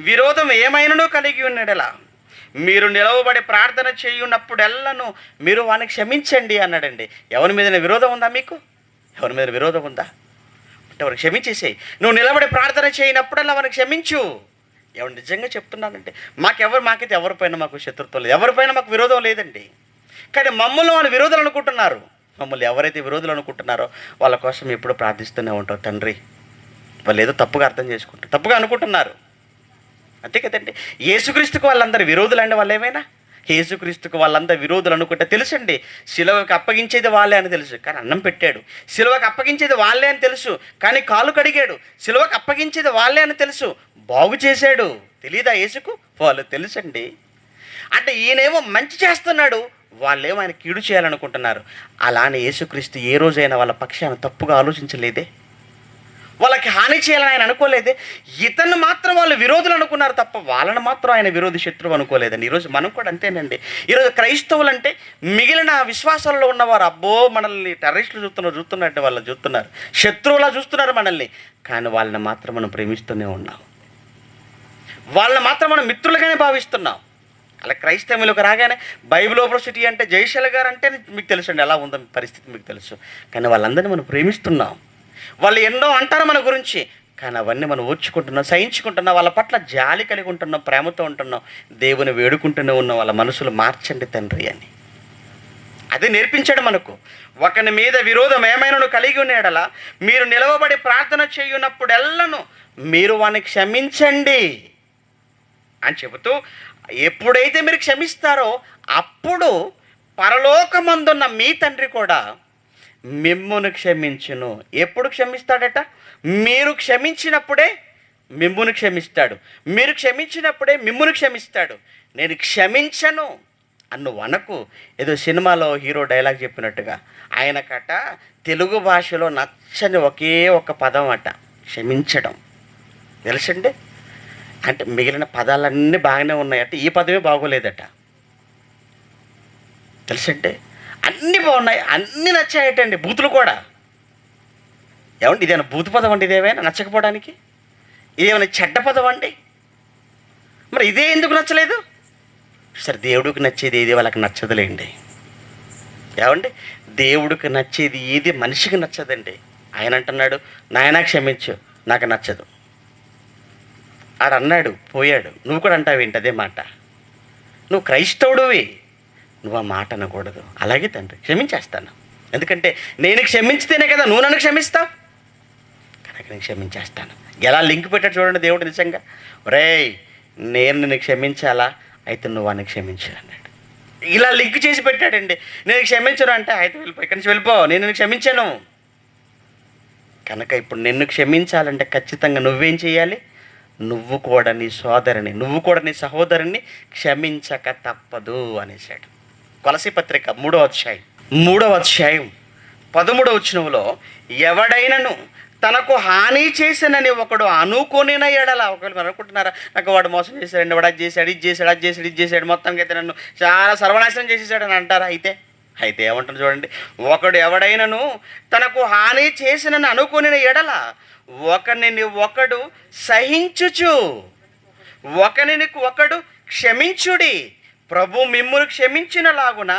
విరోధం ఏమైనానో కలిగి ఉన్నాడలా మీరు నిలవబడి ప్రార్థన చేయున్నప్పుడెల్లను మీరు వాడిని క్షమించండి అన్నాడండి. ఎవరి మీద విరోధం ఉందా మీకు? ఎవరి మీద విరోధం ఉందా? అంటే వారికి క్షమించేసేయి. నువ్వు నిలబడి ప్రార్థన చేయనప్పుడల్లా వాడిని క్షమించు. ఎవరు నిజంగా చెప్తున్నానంటే మాకైతే ఎవరిపైన మాకు శత్రుత్వం లేదు, ఎవరిపైన మాకు విరోధం లేదండి. కానీ మమ్మల్ని వాళ్ళు విరోధులు అనుకుంటున్నారు. మమ్మల్ని ఎవరైతే విరోధులు అనుకుంటున్నారో వాళ్ళ కోసం ఎప్పుడూ ప్రార్థిస్తూనే ఉంటావు తండ్రి. వాళ్ళు ఏదో తప్పుగా అర్థం చేసుకుంటారు, తప్పుగా అనుకుంటున్నారు, అంతే కదండి. యేసుక్రీస్తుకు వాళ్ళందరూ విరోధులు అండి. వాళ్ళు ఏమైనా యేసుక్రీస్తుకు వాళ్ళందరూ విరోధులు అనుకుంటే తెలుసండి. సిలువకు అప్పగించేది వాళ్ళే అని తెలుసు, కానీ అన్నం పెట్టాడు. సిలువకు అప్పగించేది వాళ్ళే అని తెలుసు, కానీ కాలు కడిగాడు. సిలువకు అప్పగించేది వాళ్ళే అని తెలుసు, బాగు చేశాడు. తెలీదా యేసుకు? వాళ్ళు తెలుసండి. అంటే ఈయనేమో మంచి చేస్తున్నాడు, వాళ్ళేమో ఆయన కీడు చేయాలనుకుంటున్నారు. అలానే యేసుక్రీస్తు ఏ రోజైనా వాళ్ళ పక్షాన తప్పుగా ఆలోచించలేదే, వాళ్ళకి హాని చేయాలని ఆయన అనుకోలేదే. ఇతన్ని మాత్రం వాళ్ళు విరోధులు అనుకున్నారు తప్ప వాళ్ళని మాత్రం ఆయన విరోధి శత్రువు అనుకోలేదండి. ఈరోజు మనం కూడా అంతేనండి. ఈరోజు క్రైస్తవులు అంటే మిగిలిన విశ్వాసాల్లో ఉన్నవారు అబ్బో మనల్ని టెర్రరిస్టులు చూస్తున్నట్టు వాళ్ళు చూస్తున్నారు, శత్రువులా చూస్తున్నారు మనల్ని. కానీ వాళ్ళని మాత్రం మనం ప్రేమిస్తూనే ఉన్నాం, వాళ్ళని మాత్రం మనం మిత్రులుగానే భావిస్తున్నాం. అలా క్రైస్తవులకు రాగానే బైబిల్ యూనివర్సిటీ అంటే జయశైల గారు అంటే మీకు తెలుసండి ఎలా ఉందో పరిస్థితి మీకు తెలుసు. కానీ వాళ్ళందరినీ మనం ప్రేమిస్తున్నాం. వాళ్ళు ఎన్నో అంటారు మన గురించి, కానీ అవన్నీ మనం ఓర్చుకుంటున్నాం, సహించుకుంటున్నాం, వాళ్ళ పట్ల జాలి కలిగి ఉంటున్నాం, ప్రేమతో ఉంటున్నాం, దేవుని వేడుకుంటూనే ఉన్నాం. వాళ్ళ మనసులు మార్చండి తండ్రి అని అదే నేర్పించాడు మనకు. ఒకని మీద విరోధం ఏమైనా కలిగి ఉన్నాడలా మీరు నిలవబడి ప్రార్థన చేయునప్పుడెల్లను మీరు వాడిని క్షమించండి అని చెబుతూ, ఎప్పుడైతే మీరు క్షమిస్తారో అప్పుడు పరలోకమందున్న మీ తండ్రి కూడా మిమ్మును క్షమించును. ఎప్పుడు క్షమిస్తాడట? మీరు క్షమించినప్పుడే మిమ్మును క్షమిస్తాడు, మీరు క్షమించినప్పుడే మిమ్మును క్షమిస్తాడు. నేను క్షమించను అన్ను వనకు. ఏదో సినిమాలో హీరో డైలాగ్ చెప్పినట్టుగా ఆయనకట తెలుగు భాషలో నచ్చని ఒకే ఒక పదం అట క్షమించడం. తెలుసండి, అంటే మిగిలిన పదాలన్నీ బాగానే ఉన్నాయట, ఈ పదమే బాగోలేదట. తెలుసంటే అన్నీ బాగున్నాయి, అన్నీ నచ్చాయటండి, బూతులు కూడా. ఏమండి ఇదేమైనా బూతు పదం అండి? ఇదేమైనా నచ్చకపోవడానికి? ఇదేమైనా చెడ్డ పదం అండి? మరి ఇదే ఎందుకు నచ్చలేదు? సరే దేవుడికి నచ్చేది ఏది వాళ్ళకి నచ్చదులేండి. ఏమండి దేవుడికి నచ్చేది ఏది మనిషికి నచ్చదండి. ఆయన అంటున్నాడు నాయనా క్షమించు, నాకు నచ్చదు. ఆడన్నాడు పోయాడు, నువ్వు కూడా అంటావేంటి అదే మాట? నువ్వు క్రైస్తవుడివి, నువ్వు ఆ మాట అనకూడదు. అలాగే తండ్రి క్షమించేస్తాను, ఎందుకంటే నేను క్షమించితేనే కదా నువ్వు నన్ను క్షమిస్తావు, కనుక నేను క్షమించేస్తాను. ఎలా లింక్ పెట్టాడు చూడండి దేవుడు నిజంగా. ఒరేయ్ నేను నిన్ను క్షమించాలా, అయితే నువ్వు వాడిని క్షమించు అన్నాడు. ఇలా లింక్ చేసి పెట్టాడండి. నేను క్షమించను అంటే అయితే వెళ్ళిపో, ఇక్కడి నుంచి వెళ్ళిపో, నేను నిన్ను క్షమించాను. కనుక ఇప్పుడు నిన్ను క్షమించాలంటే ఖచ్చితంగా నువ్వేం చేయాలి? నువ్వు కూడా నీ సోదరిని, నువ్వు కూడా నీ సహోదరుని క్షమించక తప్పదు అనేసాడు. కొలసీ పత్రిక 3వ అధ్యాయం 13వ వచనంలో ఎవడైనను తనకు హాని చేసినని ఒకడు అనుకొనిన ఎడల, ఒకవేళ మీరు అనుకుంటున్నారా నాకు వాడు మోసం చేశాడండి, వాడు అది చేశాడు, ఇది చేశాడు, అది చేశాడు, ఇది చేశాడు, మొత్తానికి అయితే నన్ను చాలా సర్వనాశనం చేసేసాడు అని అంటారా? అయితే ఏమంటారు చూడండి, ఒకడు ఎవడైనను తనకు హాని చేసినని అనుకొనిన ఎడల ఒకనిని ఒకడు సహించుచు ఒకనిని ఒకడు క్షమించుడి. ప్రభు మిమ్మును క్షమించినలాగున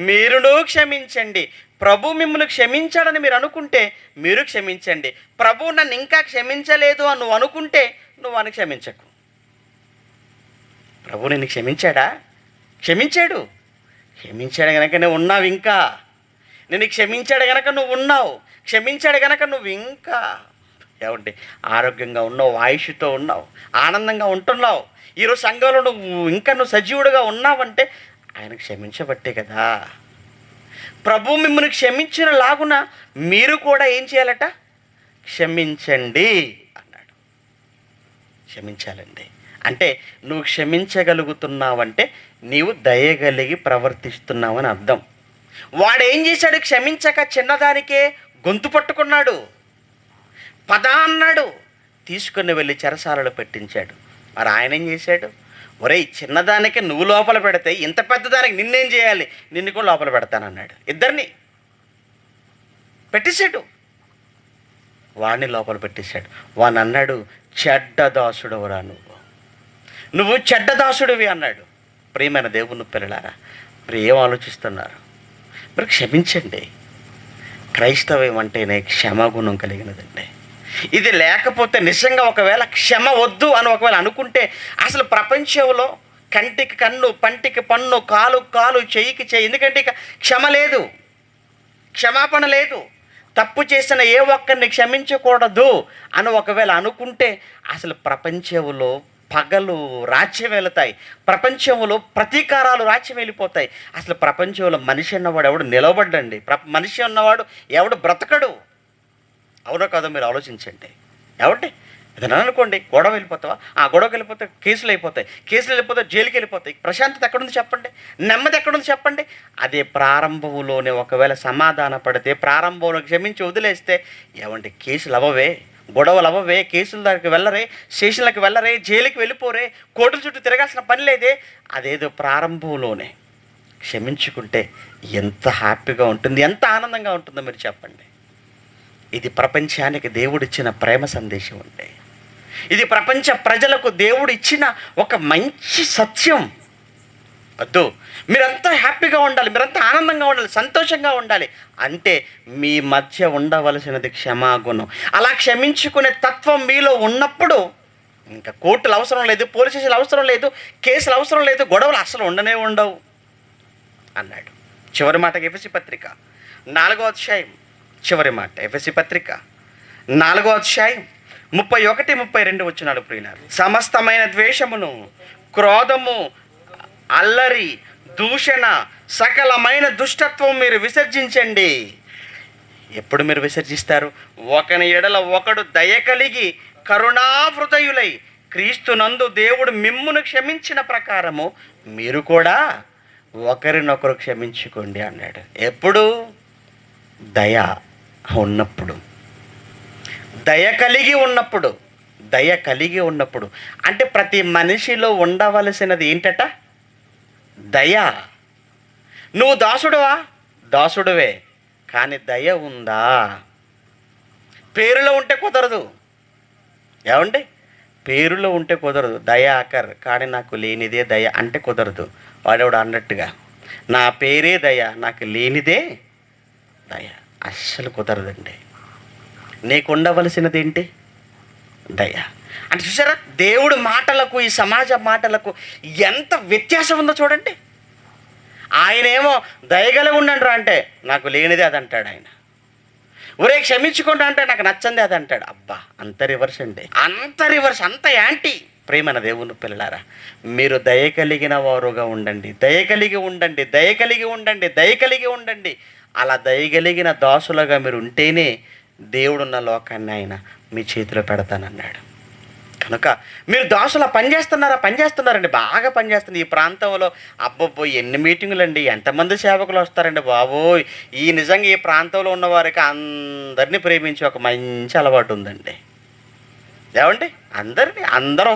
మీరును క్షమించండి. ప్రభు మిమ్మును క్షమించాడని మీరు అనుకుంటే మీరు క్షమించండి. ప్రభు నన్ను ఇంకా క్షమించలేదు అని నువ్వు అనుకుంటే నువ్వు అని క్షమించకు. ప్రభు నిన్ను క్షమించాడా? క్షమించాడు కనుక నువ్వు ఉన్నావు. ఇంకా నేను క్షమించాడు కనుక నువ్వు ఉన్నావు, క్షమించాడు కనుక నువ్వు ఇంకా ఏమంటే ఆరోగ్యంగా ఉన్నావు, ఆయుష్తో ఉన్నావు, ఆనందంగా ఉంటున్నావు. ఈరోజు సంఘంలో నువ్వు సజీవుడిగా ఉన్నావంటే ఆయన క్షమించబట్టే కదా. ప్రభు మిమ్మల్ని క్షమించిన లాగున మీరు కూడా ఏం చేయాలట? క్షమించండి అన్నాడు. క్షమించాలండి అంటే నువ్వు క్షమించగలుగుతున్నావంటే నీవు దయగలిగి ప్రవర్తిస్తున్నావని అర్థం. వాడు ఏం చేశాడు? క్షమించక చిన్నదానికే గొంతు పట్టుకున్నాడు, పద అన్నాడు, తీసుకుని వెళ్ళి చెరసాలలో పెట్టించాడు. మరి ఆయన ఏం చేశాడు? ఒరేయ్ చిన్నదానికి నువ్వు లోపల పెడితే ఇంత పెద్దదానికి నిన్నేం చేయాలి? నిన్ను కూడా లోపల పెడతానన్నాడు. ఇద్దరిని పెట్టేశాడు, వాడిని లోపల పెట్టేశాడు. వాడిని అన్నాడు చెడ్డ దాసుడవురా నువ్వు చెడ్డ దాసుడివి అన్నాడు. ప్రియమైన దేవుని పిల్లలారా, మరి ఏం ఆలోచిస్తున్నారు? మరి క్షమించండి. క్రైస్తవం అంటేనే క్షమాగుణం కలిగినదండి. ఇది లేకపోతే నిజంగా ఒకవేళ క్షమ వద్దు అని ఒకవేళ అనుకుంటే అసలు ప్రపంచంలో కంటికి కన్ను, పంటికి పన్ను, కాలు కాలు, చెయ్యికి చెయ్యి, ఎందుకంటే ఇక క్షమ లేదు, క్షమాపణ లేదు. తప్పు చేసిన ఏ ఒక్కరిని క్షమించకూడదు అని ఒకవేళ అనుకుంటే అసలు ప్రపంచంలో పగలు రాజ్యం వెళతాయి, ప్రపంచంలో ప్రతీకారాలు రాజ్యం వెళ్ళిపోతాయి. అసలు ప్రపంచంలో మనిషి అన్నవాడు ఎవడు నిలబడ్డండి, మనిషి ఉన్నవాడు ఎవడు బ్రతకడు. అవునో కాదో మీరు ఆలోచించండి. ఎవరి ఏదైనా అనుకోండి, గొడవ వెళ్ళిపోతావా, ఆ గొడవకి వెళ్ళిపోతే కేసులు అయిపోతాయి, కేసులు వెళ్ళిపోతే జైలుకి వెళ్ళిపోతాయి. ప్రశాంతత ఎక్కడుంది చెప్పండి, నెమ్మది ఎక్కడుంది చెప్పండి. అదే ప్రారంభంలోనే ఒకవేళ సమాధాన పడితే, ప్రారంభంలో క్షమించి వదిలేస్తే ఏమంటే కేసులు అవ్వవే, గొడవలు అవ్వవే, కేసుల దగ్గరికి వెళ్ళరే, స్టేషన్లకు వెళ్ళరే, జైలుకి వెళ్ళిపోరే, కోర్టుల చుట్టూ తిరగాల్సిన పని లేదే. అదేదో ప్రారంభంలోనే క్షమించుకుంటే ఎంత హ్యాపీగా ఉంటుంది, ఎంత ఆనందంగా ఉంటుందో మీరు చెప్పండి. ఇది ప్రపంచానికి దేవుడిచ్చిన ప్రేమ సందేశం అండి. ఇది ప్రపంచ ప్రజలకు దేవుడు ఇచ్చిన ఒక మంచి సత్యం. వద్దు, మీరంతా హ్యాపీగా ఉండాలి, మీరంతా ఆనందంగా ఉండాలి, సంతోషంగా ఉండాలి అంటే మీ మధ్య ఉండవలసినది క్షమాగుణం. అలా క్షమించుకునే తత్వం మీలో ఉన్నప్పుడు ఇంకా కోర్టులు అవసరం లేదు, పోలీస్ స్టేషన్లు అవసరం లేదు, కేసులు అవసరం లేదు, గొడవలు అసలు ఉండనే ఉండవు అన్నాడు. చివరి మాటకి ఎఫెసీ పత్రిక 4వ అధ్యాయం చివరి మాట. ఎఫెసీ పత్రిక 4వ అధ్యాయం 31-32 వచనాలు ప్రియులారా. సమస్తమైన ద్వేషమును, క్రోధము, అల్లరి, దూషణ, సకలమైన దుష్టత్వం మీరు విసర్జించండి. ఎప్పుడు మీరు విసర్జిస్తారు? ఒకని ఎడల ఒకడు దయ కలిగి కరుణాహృదయులై క్రీస్తునందు దేవుడు మిమ్మును క్షమించిన ప్రకారము మీరు కూడా ఒకరినొకరు క్షమించుకోండి అన్నాడు. ఎప్పుడు? దయ ఉన్నప్పుడు, దయ కలిగి ఉన్నప్పుడు. దయ కలిగి ఉన్నప్పుడు అంటే ప్రతి మనిషిలో ఉండవలసినది ఏంటట? దయ. నువ్వు దాసుడువా? దాసుడువే, కానీ దయ ఉందా? పేరులో ఉంటే కుదరదు. ఏమండి? పేరులో ఉంటే కుదరదు. దయ ఆకర్, కానీ నాకు లేనిదే దయ అంటే కుదరదు. వాడేవాడు అన్నట్టుగా నా పేరే దయ, నాకు లేనిదే దయ. అస్సలు కుదరదండి. నీకు ఉండవలసినది ఏంటి? దయ. అంటే చూసారా, దేవుడి మాటలకు ఈ సమాజ మాటలకు ఎంత వ్యత్యాసం ఉందో చూడండి. ఆయనేమో దయగలిగి ఉండండి అంటే నాకు లేనిదే అది అంటాడు ఆయన. ఒరే క్షమించుకుంటా అంటే నాకు నచ్చంది అది అంటాడు. అబ్బా, అంత రివర్స్ అండి, అంత రివర్స్, అంత యాంటీ. ప్రేమన దేవుని పిల్లలారా, మీరు దయ కలిగిన వారుగా ఉండండి, దయ కలిగి ఉండండి, దయ కలిగి ఉండండి, దయ కలిగి ఉండండి. అలా దయగలిగిన దాసులుగా మీరు ఉంటేనే దేవుడున్న లోకాన్ని ఆయన మీ చేతిలో పెడతానన్నాడు. కనుక మీరు దాసులా పనిచేస్తున్నారండి, బాగా పనిచేస్తుంది. ఈ ప్రాంతంలో అబ్బబ్బో ఎన్ని మీటింగులు అండి, ఎంతమంది సేవకులు వస్తారండి బాబోయ్. ఈ నిజంగా ఈ ప్రాంతంలో ఉన్న వారికి అందరినీ ప్రేమించే ఒక మంచి అలవాటు ఉందండి. ఏమండి? అందరూ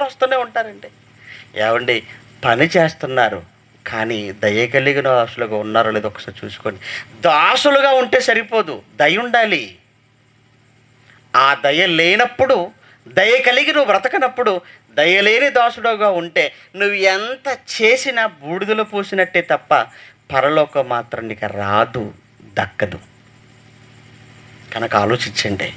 వస్తూనే ఉంటారండి. ఏమండి? పని చేస్తున్నారు, కానీ దయ కలిగిన దాసులుగా ఉన్నారో లేదో ఒకసారి చూసుకోండి. దాసులుగా ఉంటే సరిపోదు, దయ ఉండాలి. ఆ దయ లేనప్పుడు, దయ కలిగి నువ్వు బ్రతకనప్పుడు, దయలేని దాసుడుగా ఉంటే నువ్వు ఎంత చేసినా బూడిదలో పూసినట్టే తప్ప పరలోకం మాత్రం నీకు రాదు, దక్కదు. కనుక ఆలోచించండి.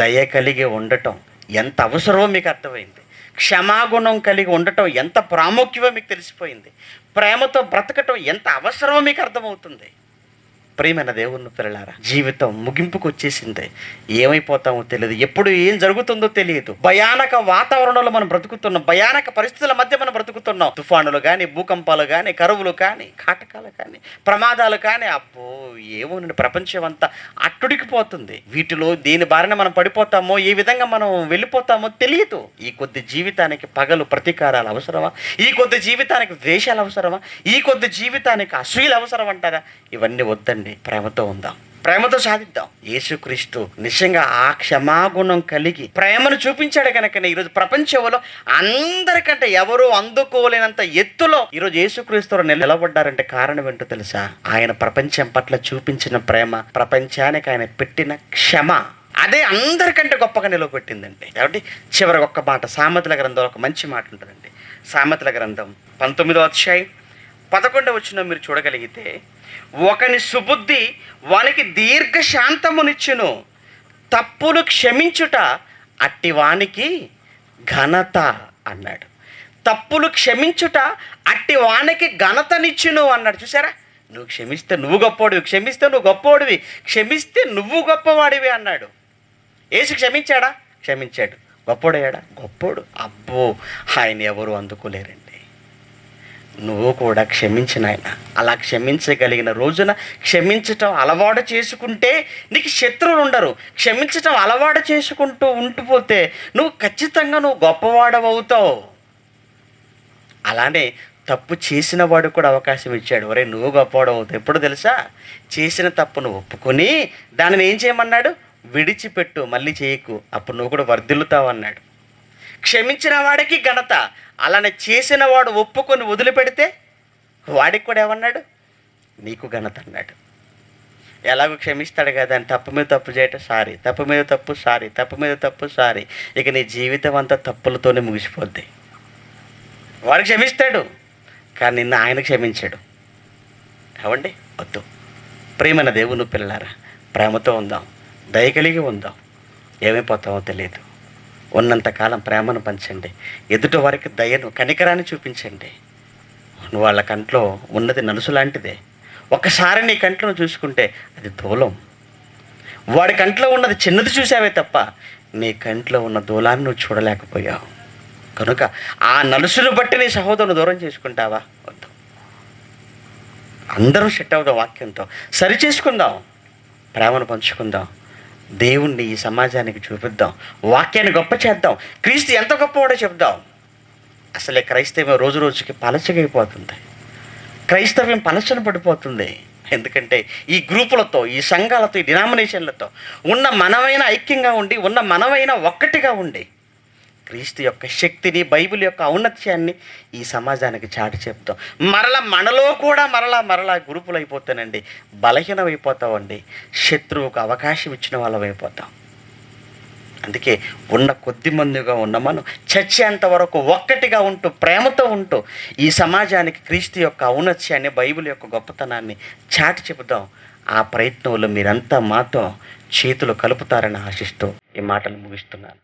దయ కలిగి ఉండటం ఎంత అవసరమో మీకు అర్థమైంది. క్షమాగుణం కలిగి ఉండటం ఎంత ప్రాముఖ్యమో మీకు తెలిసిపోయింది. ప్రేమతో బ్రతకటం ఎంత అవసరమో మీకు అర్థమవుతుంది. ప్రియమైన దేవుని పిల్లలారా, జీవితం ముగింపుకు వచ్చేసింది. ఏమైపోతామో తెలియదు, ఎప్పుడు ఏం జరుగుతుందో తెలియదు. భయానక వాతావరణంలో మనం బ్రతుకుతున్నాం, భయానక పరిస్థితుల మధ్య మనం బ్రతుకుతున్నాం. తుఫానులు కానీ, భూకంపాలు కానీ, కరువులు కానీ, కాటకాలు కానీ, ప్రమాదాలు కానీ, అబ్బో ఏమోనండి, ప్రపంచం అంతా అట్టుడికిపోతుంది. వీటిలో దేని బారిన మనం పడిపోతామో, ఏ విధంగా మనం వెళ్ళిపోతామో తెలియదు. ఈ కొద్ది జీవితానికి పగలు ప్రతీకారాలు అవసరమా? ఈ కొద్ది జీవితానికి ద్వేషాలు అవసరమా? ఈ కొద్ది జీవితానికి అసూయలు అవసరం అంటారా? ఇవన్నీ వద్దండి. ప్రేమతో ఉందాం, ప్రేమతో సాధిద్దాం. యేసుక్రీస్తు నిజంగా ఆ క్షమాగుణం కలిగి ప్రేమను చూపించాడు కనుకనే ఈరోజు ప్రపంచంలో అందరికంటే ఎవరూ అందుకోలేనంత ఎత్తులో ఈరోజు యేసుక్రీస్తు నిలబడ్డారంటే కారణం ఏంటో తెలుసా? ఆయన ప్రపంచం పట్ల చూపించిన ప్రేమ, ప్రపంచానికి ఆయన పెట్టిన క్షమ, అదే అందరికంటే గొప్పగా నిలవబెట్టిందండి. కాబట్టి చివరికి ఒక్క మాట, సామెతల గ్రంథంలో ఒక మంచి మాట ఉంటుందండి. సామెతల గ్రంథం 19వ అధ్యాయం 11వ వచనం మీరు చూడగలిగితే, ఒకని సుబుద్ధి వానికి దీర్ఘశాంతమునిచ్చును, తప్పులు క్షమించుట అట్టివానికి ఘనత అన్నాడు. తప్పులు క్షమించుట అట్టి వానికి ఘనతనిచ్చును అన్నాడు. చూసారా, నువ్వు క్షమిస్తే నువ్వు గొప్పోడివి, క్షమిస్తే నువ్వు గొప్పోడివి, క్షమిస్తే నువ్వు గొప్పవాడివి అన్నాడు. యేసు క్షమించాడా? క్షమించాడు. గొప్పోడయ్యాడా? గొప్పోడు. అబ్బో, ఆయన ఎవరు అందుకోలేరండి. నువ్వు కూడా క్షమించిన ఆయన. అలా క్షమించగలిగిన రోజున, క్షమించటం అలవాటు చేసుకుంటే నీకు శత్రువులు ఉండరు. క్షమించటం అలవాటు చేసుకుంటూ ఉండిపోతే నువ్వు ఖచ్చితంగా నువ్వు గొప్పవాడవవుతావు. అలానే తప్పు చేసిన వాడు కూడా అవకాశం ఇచ్చాడు. ఒరే, నువ్వు గొప్పవాడవుతావు. ఎప్పుడు తెలుసా? చేసిన తప్పును ఒప్పుకొని దానిని ఏం చేయమన్నాడు? విడిచిపెట్టు, మళ్ళీ చేయకు, అప్పుడు నువ్వు కూడా వర్ధిల్లుతావు అన్నాడు. క్షమించిన వాడికి ఘనత. అలానే చేసిన వాడు ఒప్పుకొని వదిలిపెడితే వాడికి కూడా ఏమన్నాడు? నీకు ఘనత అన్నాడు. ఎలాగో క్షమిస్తాడు కదా అని తప్పు మీద తప్పు చేయటం సారీ, తప్పు మీద తప్పు సారీ, తప్పు మీద తప్పు సారీ, ఇక నీ జీవితం అంతా తప్పులతోనే ముగిసిపోద్ది. వాడు క్షమిస్తాడు, కానీ నిన్న ఆయన క్షమించాడు. అవండి వద్దు. ప్రేమైన దేవుని పిల్లారా, ప్రేమతో ఉందాం, దయ కలిగి ఉందాం. ఏమైపోతామో తెలియదు. ఉన్నంతకాలం ప్రేమను పంచండి. ఎదుటి వారికి దయను, కనికరాన్ని చూపించండి. వాళ్ళ కంట్లో ఉన్నది నలుసు లాంటిదే. ఒకసారి నీ కంట్లో చూసుకుంటే అది దూలం. వాడి కంట్లో ఉన్నది చిన్నది చూసావే తప్ప నీ కంట్లో ఉన్న దూలాన్ని నువ్వు చూడలేకపోయావు. కనుక ఆ నలుసును బట్టి నీ సహోదరుని దూరం చేసుకుంటావా? వద్దు. అందరం సెట్ అవుదాం, వాక్యంతో సరి చేసుకుందాం, ప్రేమను పంచుకుందాం, దేవుణ్ణి ఈ సమాజానికి చూపిద్దాం, వాక్యాన్ని గొప్ప చేద్దాం, క్రీస్తు ఎంత గొప్పవాడో చెప్దాం. అసలే క్రైస్తవ్యం రోజు రోజుకి పలచగైపోతుంది. క్రైస్తవ్యం పలచన పడిపోతుంది. ఎందుకంటే ఈ గ్రూపులతో, ఈ సంఘాలతో, ఈ డినామినేషన్లతో ఉన్న మనమైన ఐక్యంగా ఉండి, ఉన్న మనమైన ఒక్కటిగా ఉండి క్రీస్తు యొక్క శక్తిని, బైబిల్ యొక్క ఔన్నత్యాన్ని ఈ సమాజానికి చాటి చెప్తాం. మనలో కూడా మరలా గ్రూపులు అయిపోతానండి, బలహీనం అయిపోతామండి, శత్రువుకు అవకాశం ఇచ్చిన వాళ్ళం అయిపోతాం. అందుకే ఉన్న కొద్ది మందిగా ఉన్న మనం చచ్చేంత వరకు ఒక్కటిగా ఉంటూ, ప్రేమతో ఉంటూ ఈ సమాజానికి క్రీస్తు యొక్క ఔన్నత్యాన్ని, బైబిల్ యొక్క గొప్పతనాన్ని చాటి చెబుదాం. ఆ ప్రయత్నంలో మీరంతా మాతో చేతులు కలుపుతారని ఆశిస్తూ ఈ మాటలు ముగిస్తున్నాను.